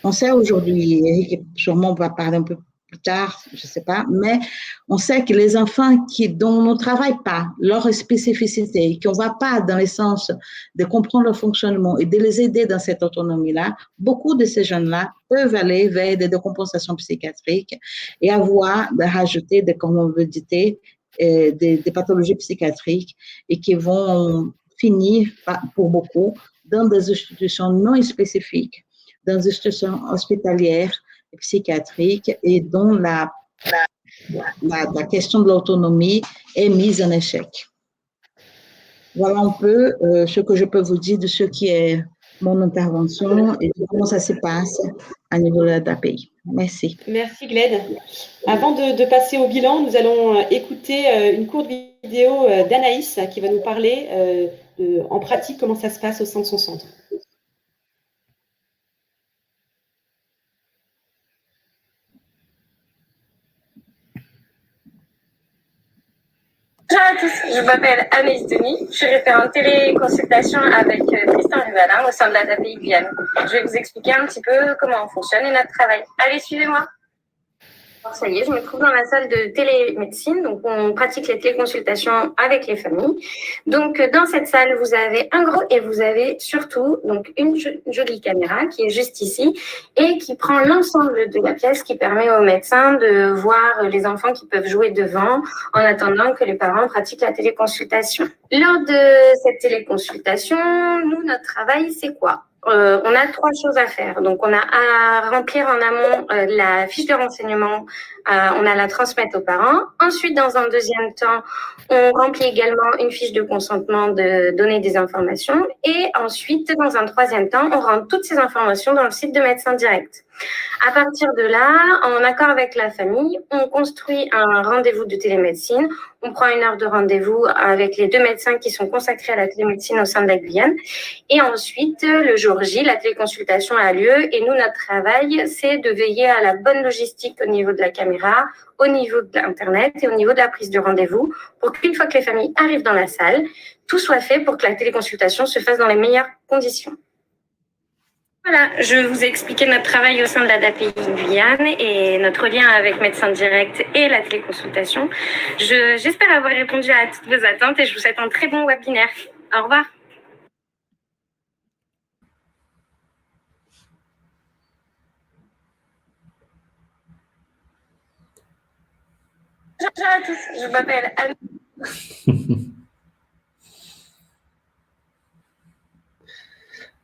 On sait aujourd'hui, Eric sûrement va parler un peu plus tard, je ne sais pas, mais on sait que les enfants dont on ne travaille pas leur spécificité, qui ne va pas dans le sens de comprendre le fonctionnement et de les aider dans cette autonomie-là, beaucoup de ces jeunes-là peuvent aller vers des décompensations psychiatriques et avoir de rajouter des comorbidités, des pathologies psychiatriques et qui vont finir, pour beaucoup, dans des institutions non spécifiques, dans des institutions hospitalières et psychiatriques et dont la question de l'autonomie est mise en échec. Voilà un peu ce que je peux vous dire de ce qui est mon intervention et de comment ça se passe à niveau de l'ADAPI. Merci. Merci Glenn. Avant de passer au bilan, nous allons écouter une courte vidéo d'Anaïs qui va nous parler en pratique comment ça se passe au sein de son centre. Bonjour à tous, je m'appelle Anaïs Denis, je suis référente téléconsultation avec Tristan Rivalin au sein de l'ADAPI Guyane. Je vais vous expliquer un petit peu comment on fonctionne et notre travail. Allez, suivez-moi. Alors, ça y est, je me trouve dans la salle de télémédecine, donc on pratique les téléconsultations avec les familles. Donc dans cette salle, vous avez un gros et vous avez surtout donc une jolie caméra qui est juste ici et qui prend l'ensemble de la pièce, qui permet aux médecins de voir les enfants qui peuvent jouer devant en attendant que les parents pratiquent la téléconsultation. Lors de cette téléconsultation, nous, notre travail, c'est quoi ? On a 3 choses à faire. Donc, on a à remplir en amont la fiche de renseignement. On a à la transmettre aux parents. Ensuite, dans un deuxième temps, on remplit également une fiche de consentement de donner des informations. Et ensuite, dans un troisième temps, on rentre toutes ces informations dans le site de Médecins Directs. À partir de là, en accord avec la famille, on construit un rendez-vous de télémédecine. On prend une heure de rendez-vous avec les 2 médecins qui sont consacrés à la télémédecine au sein de la Guyane. Et ensuite, le jour J, la téléconsultation a lieu. Et nous, notre travail, c'est de veiller à la bonne logistique au niveau de la caméra, au niveau de l'Internet et au niveau de la prise de rendez-vous pour qu'une fois que les familles arrivent dans la salle, tout soit fait pour que la téléconsultation se fasse dans les meilleures conditions. Voilà, je vous ai expliqué notre travail au sein de l'ADAPI Guyane et notre lien avec Médecins Directs et la téléconsultation. J'espère avoir répondu à toutes vos attentes et je vous souhaite un très bon webinaire. Au revoir. Bonjour à tous, je m'appelle Anne.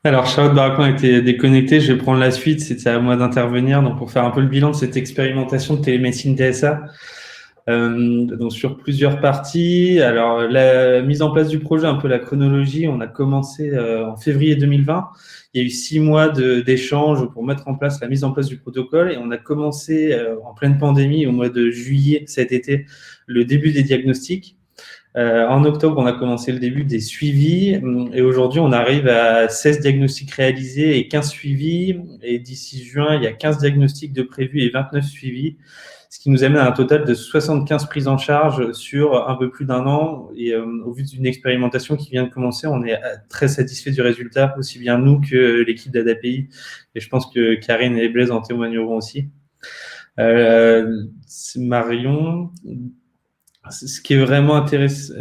Alors, Charlotte Barracon a été déconnectée. Je vais prendre la suite. C'était à moi d'intervenir donc pour faire un peu le bilan de cette expérimentation de télémédecine DSA. Donc, sur plusieurs parties. Alors, la mise en place du projet, un peu la chronologie. On a commencé en février 2020. Il y a eu 6 mois d'échanges pour mettre en place la mise en place du protocole. Et on a commencé en pleine pandémie au mois de juillet cet été, le début des diagnostics. En octobre, on a commencé le début des suivis et aujourd'hui, on arrive à 16 diagnostics réalisés et 15 suivis. Et d'ici juin, il y a 15 diagnostics de prévus et 29 suivis, ce qui nous amène à un total de 75 prises en charge sur un peu plus d'1 an. Et au vu d'une expérimentation qui vient de commencer, on est très satisfait du résultat, aussi bien nous que l'équipe d'ADAPI. Et je pense que Karine et Blaise en témoigneront aussi. C'est Marion. Ce qui est vraiment intéressant,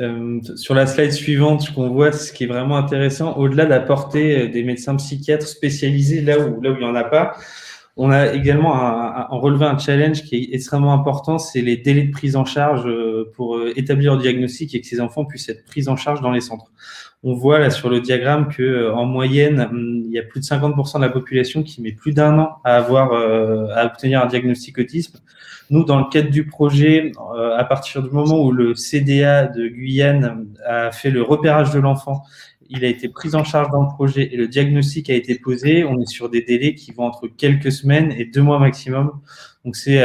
sur la slide suivante, ce qu'on voit, ce qui est vraiment intéressant, au-delà de la portée des médecins psychiatres spécialisés, là où il n'y en a pas, On a également relevé un challenge qui est extrêmement important, c'est les délais de prise en charge pour établir le diagnostic et que ces enfants puissent être pris en charge dans les centres. On voit là sur le diagramme que en moyenne, il y a plus de 50% de la population qui met plus d'1 an à obtenir un diagnostic autisme. Nous, dans le cadre du projet, à partir du moment où le CDA de Guyane a fait le repérage de l'enfant, il a été pris en charge dans le projet et le diagnostic a été posé, on est sur des délais qui vont entre quelques semaines et 2 mois maximum. Donc, c'est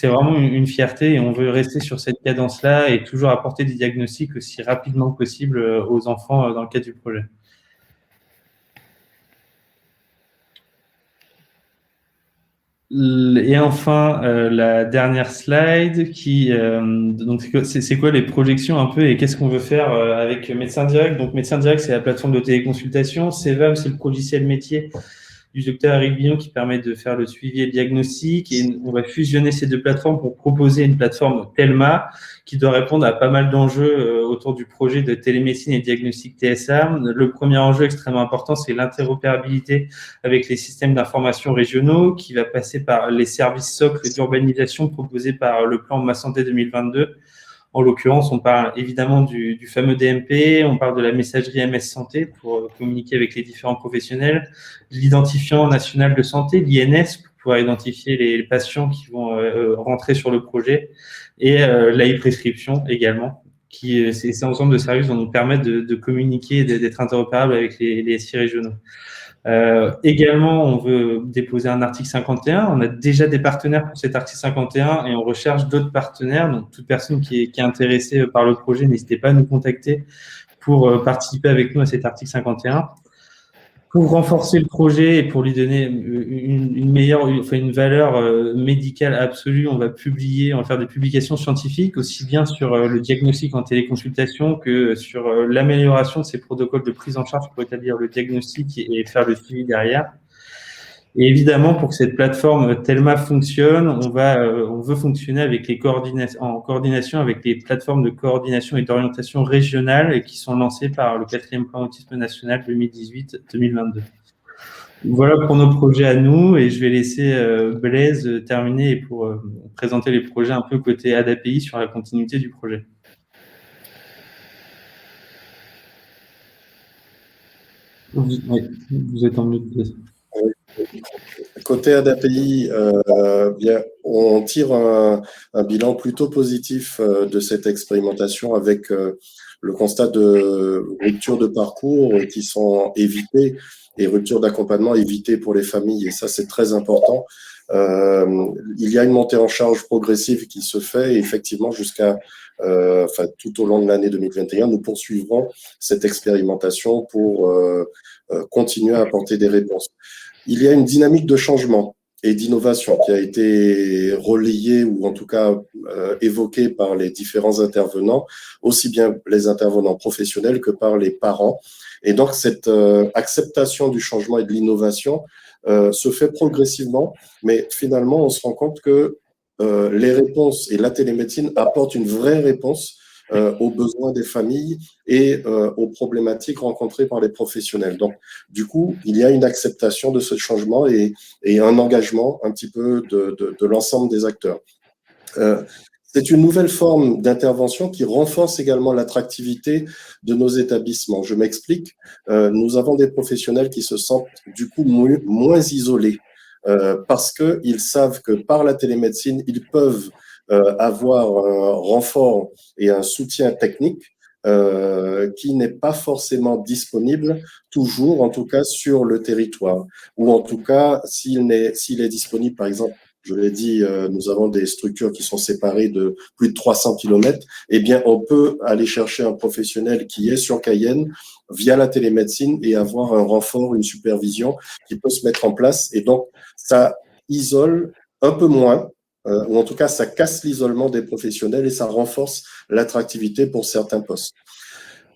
vraiment une fierté et on veut rester sur cette cadence-là et toujours apporter des diagnostics aussi rapidement que possible aux enfants dans le cadre du projet. Et enfin, la dernière slide donc c'est quoi les projections un peu et qu'est-ce qu'on veut faire avec Médecin Direct. Donc Médecin Direct, c'est la plateforme de téléconsultation. CEVAM, c'est le logiciel métier du docteur Eric Billon qui permet de faire le suivi et le diagnostic. Et on va fusionner ces deux plateformes pour proposer une plateforme Telma qui doit répondre à pas mal d'enjeux autour du projet de télémédecine et diagnostic TSA. Le premier enjeu extrêmement important, c'est l'interopérabilité avec les systèmes d'information régionaux qui va passer par les services socles d'urbanisation proposés par le plan Ma Santé 2022. En l'occurrence, on parle évidemment du fameux DMP, on parle de la messagerie MS Santé pour communiquer avec les différents professionnels, l'identifiant national de santé, l'INS, pour pouvoir identifier les patients qui vont rentrer sur le projet, et l'e-prescription également, qui ces ensembles de services vont nous permettre de communiquer et d'être interopérables avec les SI régionaux. Également, on veut déposer un article 51. On a déjà des partenaires pour cet article 51 et on recherche d'autres partenaires. Donc, toute personne qui est intéressée par le projet, n'hésitez pas à nous contacter pour participer avec nous à cet article 51. Pour renforcer le projet et pour lui donner une valeur médicale absolue, on va faire des publications scientifiques, aussi bien sur le diagnostic en téléconsultation que sur l'amélioration de ces protocoles de prise en charge pour établir le diagnostic et faire le suivi derrière. Et évidemment, pour que cette plateforme Telma fonctionne, on veut fonctionner en coordination avec les plateformes de coordination et d'orientation régionales qui sont lancées par le 4e plan autisme national 2018-2022. Voilà pour nos projets à nous et je vais laisser Blaise terminer pour présenter les projets un peu côté ADAPI sur la continuité du projet. Vous êtes en mute. Côté ADAPI, on tire un bilan plutôt positif de cette expérimentation avec le constat de ruptures de parcours qui sont évitées et ruptures d'accompagnement évitées pour les familles. Et ça, c'est très important. Il y a une montée en charge progressive qui se fait et effectivement jusqu'à tout au long de l'année 2021, nous poursuivrons cette expérimentation pour continuer à apporter des réponses. Il y a une dynamique de changement et d'innovation qui a été relayée ou en tout cas évoquée par les différents intervenants, aussi bien les intervenants professionnels que par les parents. Et donc, cette acceptation du changement et de l'innovation se fait progressivement, mais finalement, on se rend compte que les réponses et la télémédecine apportent une vraie réponse aux besoins des familles et aux problématiques rencontrées par les professionnels. Donc, du coup, il y a une acceptation de ce changement et un engagement un petit peu de l'ensemble des acteurs. C'est une nouvelle forme d'intervention qui renforce également l'attractivité de nos établissements. Je m'explique. Nous avons des professionnels qui se sentent du coup moins isolés parce qu'ils savent que par la télémédecine, ils peuvent avoir un renfort et un soutien technique qui n'est pas forcément disponible toujours, en tout cas sur le territoire. Ou en tout cas, s'il est disponible, par exemple, je l'ai dit, nous avons des structures qui sont séparées de plus de 300 km. Eh bien, on peut aller chercher un professionnel qui est sur Cayenne via la télémédecine et avoir un renfort, une supervision qui peut se mettre en place. Et donc, ça isole un peu moins, ou en tout cas, ça casse l'isolement des professionnels et ça renforce l'attractivité pour certains postes.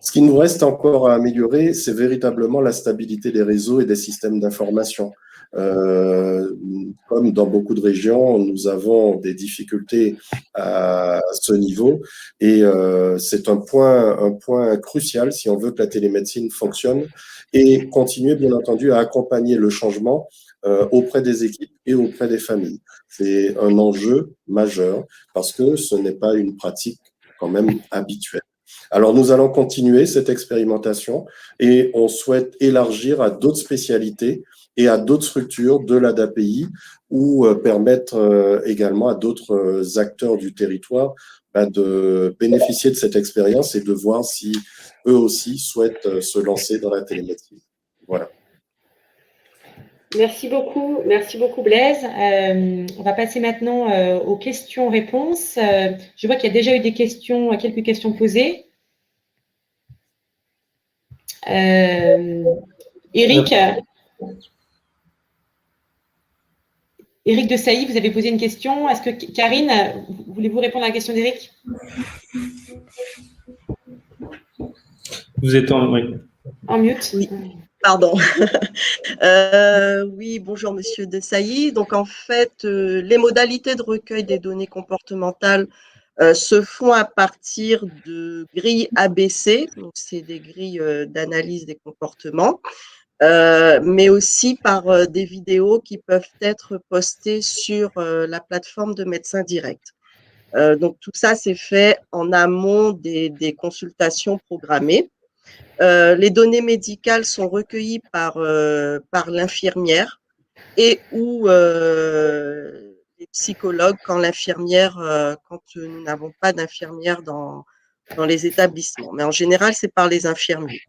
Ce qui nous reste encore à améliorer, c'est véritablement la stabilité des réseaux et des systèmes d'information. Comme dans beaucoup de régions, nous avons des difficultés à ce niveau et c'est un point crucial si on veut que la télémédecine fonctionne et continuer, bien entendu, à accompagner le changement auprès des équipes et auprès des familles. C'est un enjeu majeur parce que ce n'est pas une pratique quand même habituelle. Alors, nous allons continuer cette expérimentation et on souhaite élargir à d'autres spécialités et à d'autres structures de l'ADAPI ou permettre également à d'autres acteurs du territoire de bénéficier de cette expérience et de voir si eux aussi souhaitent se lancer dans la télémédecine. Voilà. Merci beaucoup Blaise. On va passer maintenant aux questions-réponses. Je vois qu'il y a déjà eu des questions, quelques questions posées. Eric de Sailly, vous avez posé une question. Est-ce que Karine, voulez-vous répondre à la question d'Eric? Vous êtes en mute. Oui, pardon. Oui, bonjour Monsieur de Sailly. Donc en fait, les modalités de recueil des données comportementales se font à partir de grilles ABC, donc c'est des grilles d'analyse des comportements, mais aussi par des vidéos qui peuvent être postées sur la plateforme de Médecins Directs. Donc tout ça, c'est fait en amont des consultations programmées. Les données médicales sont recueillies par l'infirmière et ou les psychologues quand nous n'avons pas d'infirmière dans les établissements. Mais en général, c'est par les infirmiers.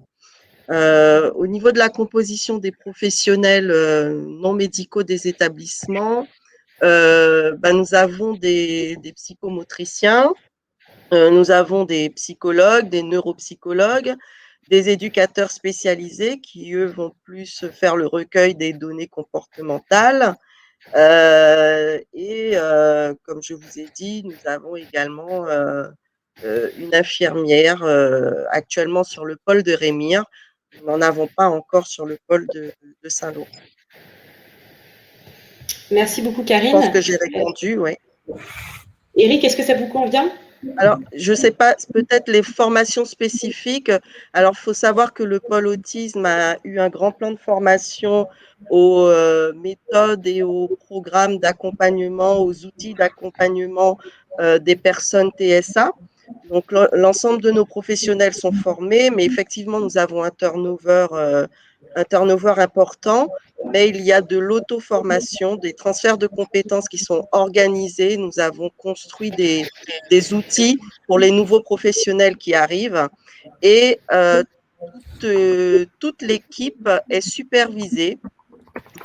Au niveau de la composition des professionnels non médicaux des établissements, nous avons des psychomotriciens, nous avons des psychologues, des neuropsychologues, des éducateurs spécialisés qui, eux, vont plus faire le recueil des données comportementales. Et comme je vous ai dit, nous avons également une infirmière actuellement sur le pôle de Rémire. Nous n'en avons pas encore sur le pôle de Saint-Laurent. Merci beaucoup, Karine. Je pense que j'ai répondu, oui. Eric, est-ce que ça vous convient? Alors, je ne sais pas, peut-être les formations spécifiques. Alors, il faut savoir que le pôle autisme a eu un grand plan de formation aux méthodes et aux programmes d'accompagnement, aux outils d'accompagnement des personnes TSA. Donc, l'ensemble de nos professionnels sont formés, mais effectivement, nous avons un turnover important, mais il y a de l'auto-formation, des transferts de compétences qui sont organisés. Nous avons construit des outils pour les nouveaux professionnels qui arrivent et toute l'équipe est supervisée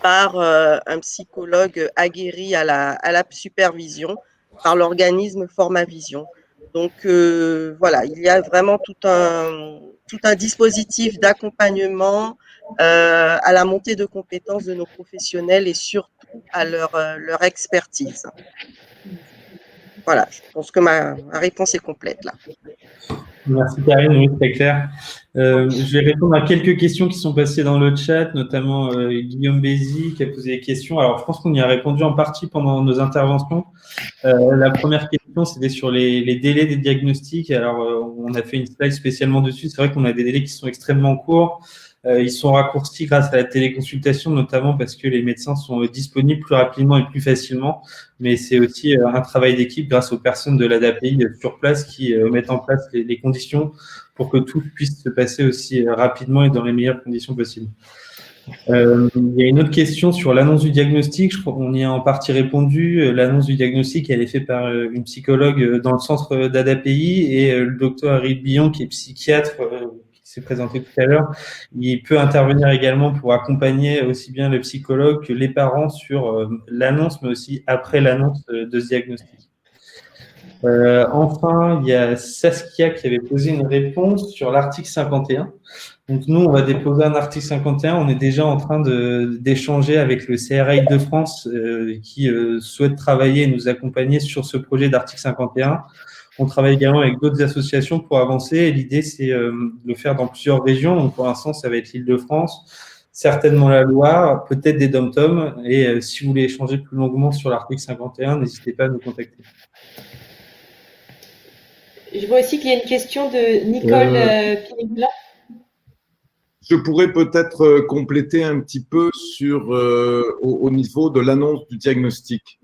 par un psychologue aguerri à la supervision par l'organisme Formavision. Donc voilà, il y a vraiment tout un dispositif d'accompagnement à la montée de compétences de nos professionnels et surtout à leur expertise. Voilà, je pense que ma réponse est complète là. Merci Karine, oui, très clair. Je vais répondre à quelques questions qui sont passées dans le chat, notamment Guillaume Bézi qui a posé des questions. Alors, je pense qu'on y a répondu en partie pendant nos interventions. La première question, c'était sur les délais des diagnostics. Alors, on a fait une slide spécialement dessus. C'est vrai qu'on a des délais qui sont extrêmement courts. Ils sont raccourcis grâce à la téléconsultation, notamment parce que les médecins sont disponibles plus rapidement et plus facilement. Mais c'est aussi un travail d'équipe grâce aux personnes de l'ADAPI sur place qui mettent en place les conditions pour que tout puisse se passer aussi rapidement et dans les meilleures conditions possibles. Il y a une autre question sur l'annonce du diagnostic. Je crois qu'on y a en partie répondu. L'annonce du diagnostic, elle est faite par une psychologue dans le centre d'ADAPI et le docteur Harry Billon, qui est psychiatre, qui s'est présenté tout à l'heure, il peut intervenir également pour accompagner aussi bien le psychologue que les parents sur l'annonce, mais aussi après l'annonce de ce diagnostic. Enfin, il y a Saskia qui avait posé une réponse sur l'article 51. Donc, nous, on va déposer un article 51. On est déjà en train d'échanger avec le CRA Île-de-France qui souhaite travailler et nous accompagner sur ce projet d'article 51. On travaille également avec d'autres associations pour avancer. Et l'idée, c'est de le faire dans plusieurs régions. Donc, pour l'instant, ça va être l'Île-de-France, certainement la Loire, peut-être des DOM-TOM. Et si vous voulez échanger plus longuement sur l'article 51, n'hésitez pas à nous contacter. Je vois aussi qu'il y a une question de Nicole Pinéboulan. Je pourrais peut-être compléter un petit peu sur au niveau de l'annonce du diagnostic.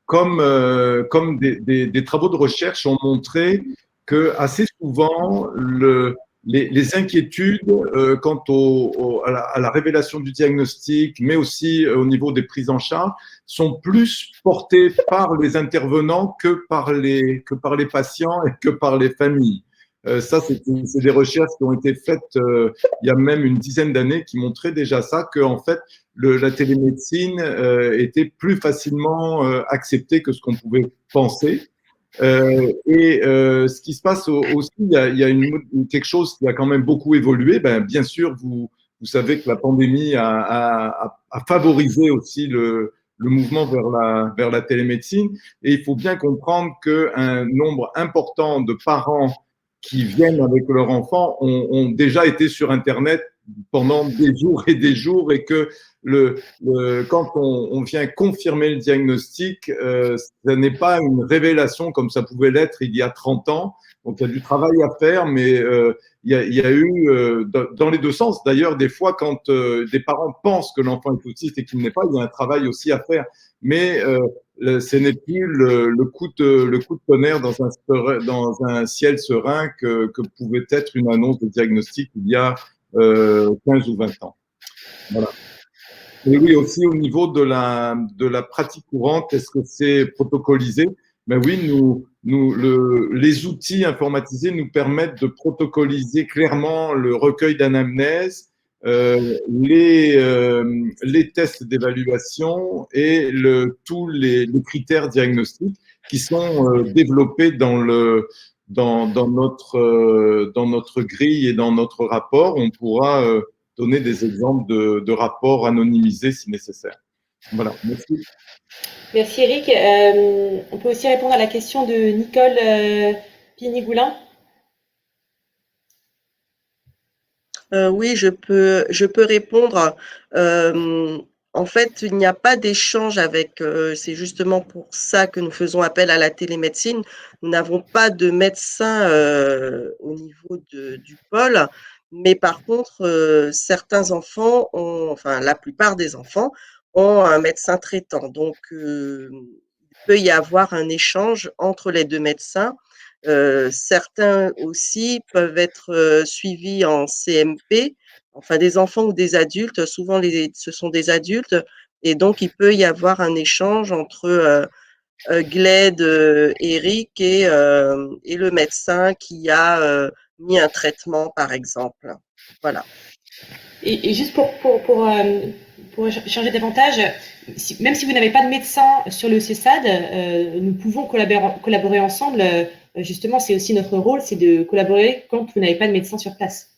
Comme des travaux de recherche ont montré que assez souvent les inquiétudes quant à la révélation du diagnostic, mais aussi au niveau des prises en charge, sont plus portées par les intervenants que par les patients et que par les familles. Ça, c'est des recherches qui ont été faites il y a même une dizaine d'années qui montraient déjà ça, que en fait, la télémédecine était plus facilement acceptée que ce qu'on pouvait penser. Ce qui se passe aussi, il y a quelque chose qui a quand même beaucoup évolué. Ben, bien sûr, vous savez que la pandémie a favorisé aussi le mouvement vers la télémédecine. Et il faut bien comprendre qu'un nombre important de parents qui viennent avec leurs enfants ont déjà été sur Internet pendant des jours et que quand on vient confirmer le diagnostic, ce n'est pas une révélation comme ça pouvait l'être il y a 30 ans. Donc, il y a du travail à faire, mais il y a eu, dans les deux sens, d'ailleurs, des fois, quand des parents pensent que l'enfant est autiste et qu'il n'est pas, il y a un travail aussi à faire. Mais ce n'est plus le coup de tonnerre dans un ciel serein que pouvait être une annonce de diagnostic il y a 15 ou 20 ans. Voilà. Et oui, aussi au niveau de la pratique courante, est-ce que c'est protocolisé? Ben oui, les outils informatisés nous permettent de protocoliser clairement le recueil d'anamnèse, les tests d'évaluation et tous les critères diagnostiques qui sont développés dans notre grille et dans notre rapport. On pourra donner des exemples de rapports anonymisés si nécessaire. Voilà, merci. Merci Eric. On peut aussi répondre à la question de Nicole Pinigoulin. Oui, je peux répondre. En fait, il n'y a pas d'échange avec, c'est justement pour ça que nous faisons appel à la télémédecine. Nous n'avons pas de médecin au niveau du pôle, mais par contre, certains enfants enfin la plupart des enfants ont un médecin traitant. Donc, il peut y avoir un échange entre les deux médecins. Certains aussi peuvent être suivis en CMP, enfin des enfants ou des adultes. Souvent, ce sont des adultes, et donc il peut y avoir un échange entre Gled, Eric et le médecin qui a mis un traitement, par exemple. Voilà. Et juste pour changer davantage, même si vous n'avez pas de médecin sur le CESAD, nous pouvons collaborer ensemble. Justement, c'est aussi notre rôle, c'est de collaborer quand vous n'avez pas de médecin sur place.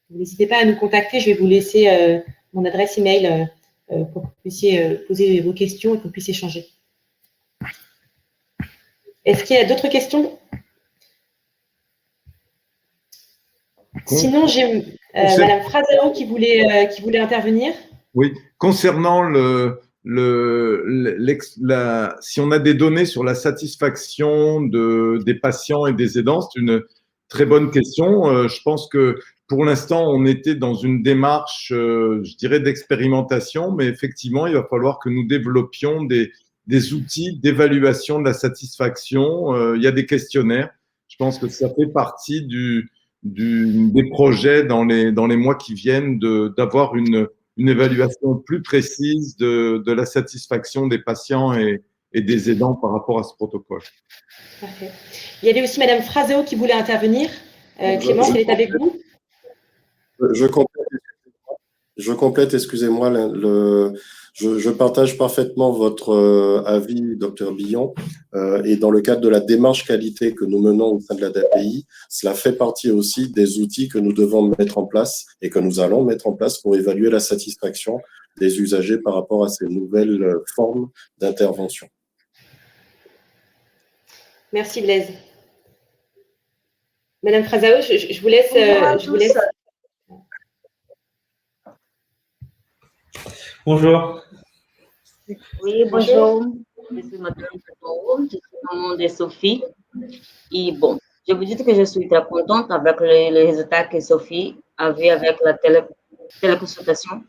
N'hésitez pas à nous contacter, je vais vous laisser mon adresse email pour que vous puissiez poser vos questions et qu'on puisse échanger. Est-ce qu'il y a d'autres questions? Sinon, j'ai Madame Frazao qui voulait intervenir. Oui, concernant si on a des données sur la satisfaction des patients et des aidants, c'est une très bonne question. Je pense que pour l'instant, on était dans une démarche, je dirais, d'expérimentation, mais effectivement, il va falloir que nous développions des outils d'évaluation de la satisfaction. Il y a des questionnaires. Je pense que ça fait partie des projets dans les mois qui viennent d'avoir une évaluation plus précise de la satisfaction des patients et des aidants par rapport à ce protocole. Parfait. Il y avait aussi Madame Frazao qui voulait intervenir. Clémence, elle est avec vous? Je complète, excusez-moi, je partage parfaitement votre avis, Dr Billon, et dans le cadre de la démarche qualité que nous menons au sein de la DAPI, cela fait partie aussi des outils que nous devons mettre en place et que nous allons mettre en place pour évaluer la satisfaction des usagers par rapport à ces nouvelles formes d'intervention. Merci Blaise. Madame Frazao, je vous laisse. Bonjour. Oui, bonjour. Je suis Madame Frazao, je suis maman de Sophie. Et bon, je vous dis que je suis très contente avec les résultats que Sophie a vu avec la téléconsultation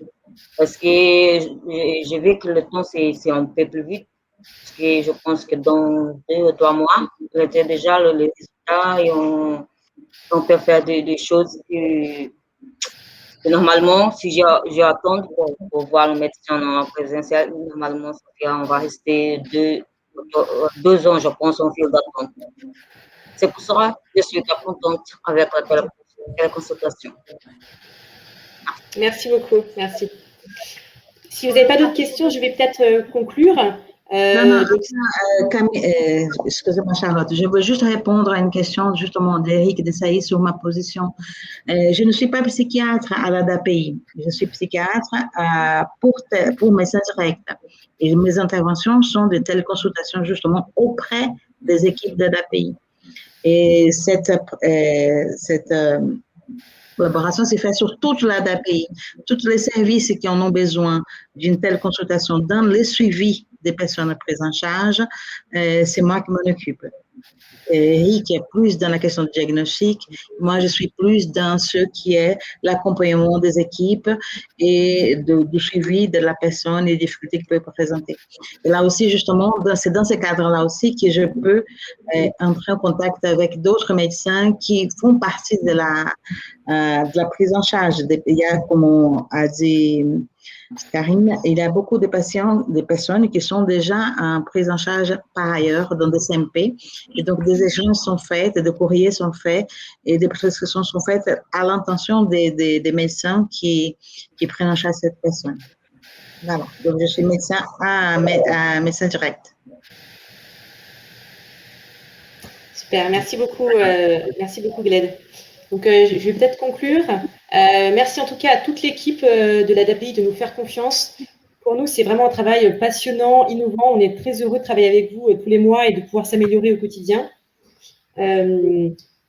parce que j'ai vu que le temps, c'est un peu plus vite. Parce que je pense que dans 2 ou 3 mois, on était déjà les résultats et on peut faire des choses que normalement, si j'attends pour voir le médecin en présentiel, normalement, on va rester 2 ans, je pense, en file d'attente. C'est pour ça que je suis très contente avec la téléconsultation. Merci beaucoup. Merci. Si vous n'avez pas d'autres questions, je vais peut-être conclure. Excusez-moi, Charlotte, je veux juste répondre à une question justement d'Éric Desailly sur ma position. Je ne suis pas psychiatre à l'ADAPI, je suis psychiatre pour médecins directs. Et mes interventions sont de téléconsultations justement auprès des équipes d'ADAPI. Et cette collaboration s'est faite sur toute l'ADAPI. Tous les services qui en ont besoin d'une telle consultation dans le suivi des personnes prises en charge, c'est moi qui m'en occupe. Eric est plus dans la question du diagnostic, moi je suis plus dans ce qui est l'accompagnement des équipes et du suivi de la personne et des difficultés qu'elle peut présenter. Et là aussi, justement, c'est dans ce cadre-là aussi que je peux entrer en contact avec d'autres médecins qui font partie de la prise en charge. Il y a, comme on a dit Karine, il y a beaucoup de patients, des personnes qui sont déjà en prise en charge par ailleurs dans des CMP. Et donc, des échanges sont faits, des courriers sont faits et des prescriptions sont faites à l'intention des médecins qui prennent en charge cette personne. Voilà. Donc, je suis médecin médecin direct. Super. Merci beaucoup, Gled. Donc, je vais peut-être conclure. Merci en tout cas à toute l'équipe de l'ADAPI de nous faire confiance. Pour nous, c'est vraiment un travail passionnant, innovant. On est très heureux de travailler avec vous tous les mois et de pouvoir s'améliorer au quotidien.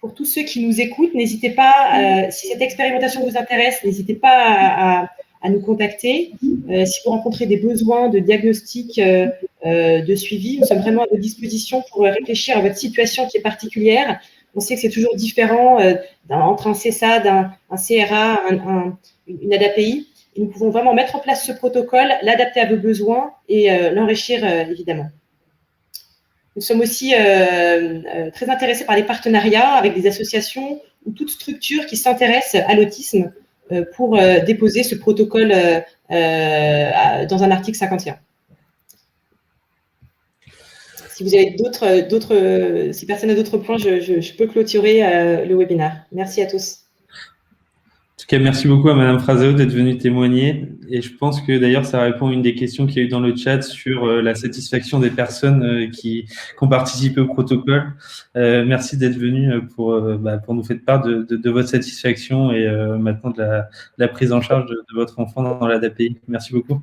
Pour tous ceux qui nous écoutent, n'hésitez pas, si cette expérimentation vous intéresse, n'hésitez pas à nous contacter. Si vous rencontrez des besoins de diagnostic, de suivi, nous sommes vraiment à votre disposition pour réfléchir à votre situation qui est particulière. On sait que c'est toujours différent entre un CESAD, un CRA, une ADAPI. Et nous pouvons vraiment mettre en place ce protocole, l'adapter à vos besoins et l'enrichir évidemment. Nous sommes aussi très intéressés par les partenariats avec des associations ou toute structure qui s'intéresse à l'autisme pour déposer ce protocole dans un article 51. Si vous avez si personne n'a d'autres points, je peux clôturer le webinaire. Merci à tous. En tout cas, merci beaucoup à Madame Frazao d'être venue témoigner. Et je pense que d'ailleurs, ça répond à une des questions qu'il y a eu dans le chat sur la satisfaction des personnes qui ont participé au protocole. Merci d'être venue pour nous faire part de votre satisfaction et maintenant de la prise en charge de votre enfant dans l'ADAPI. Merci beaucoup.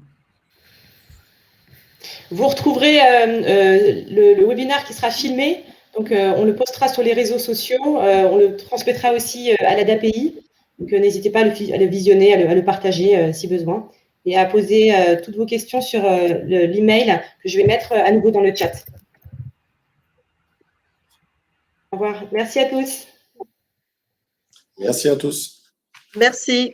Vous retrouverez le webinaire qui sera filmé. Donc, on le postera sur les réseaux sociaux. On le transmettra aussi à l'ADAPI. Donc, n'hésitez pas à le visionner, à le partager si besoin et à poser toutes vos questions sur l'email que je vais mettre à nouveau dans le chat. Au revoir. Merci à tous. Merci à tous. Merci.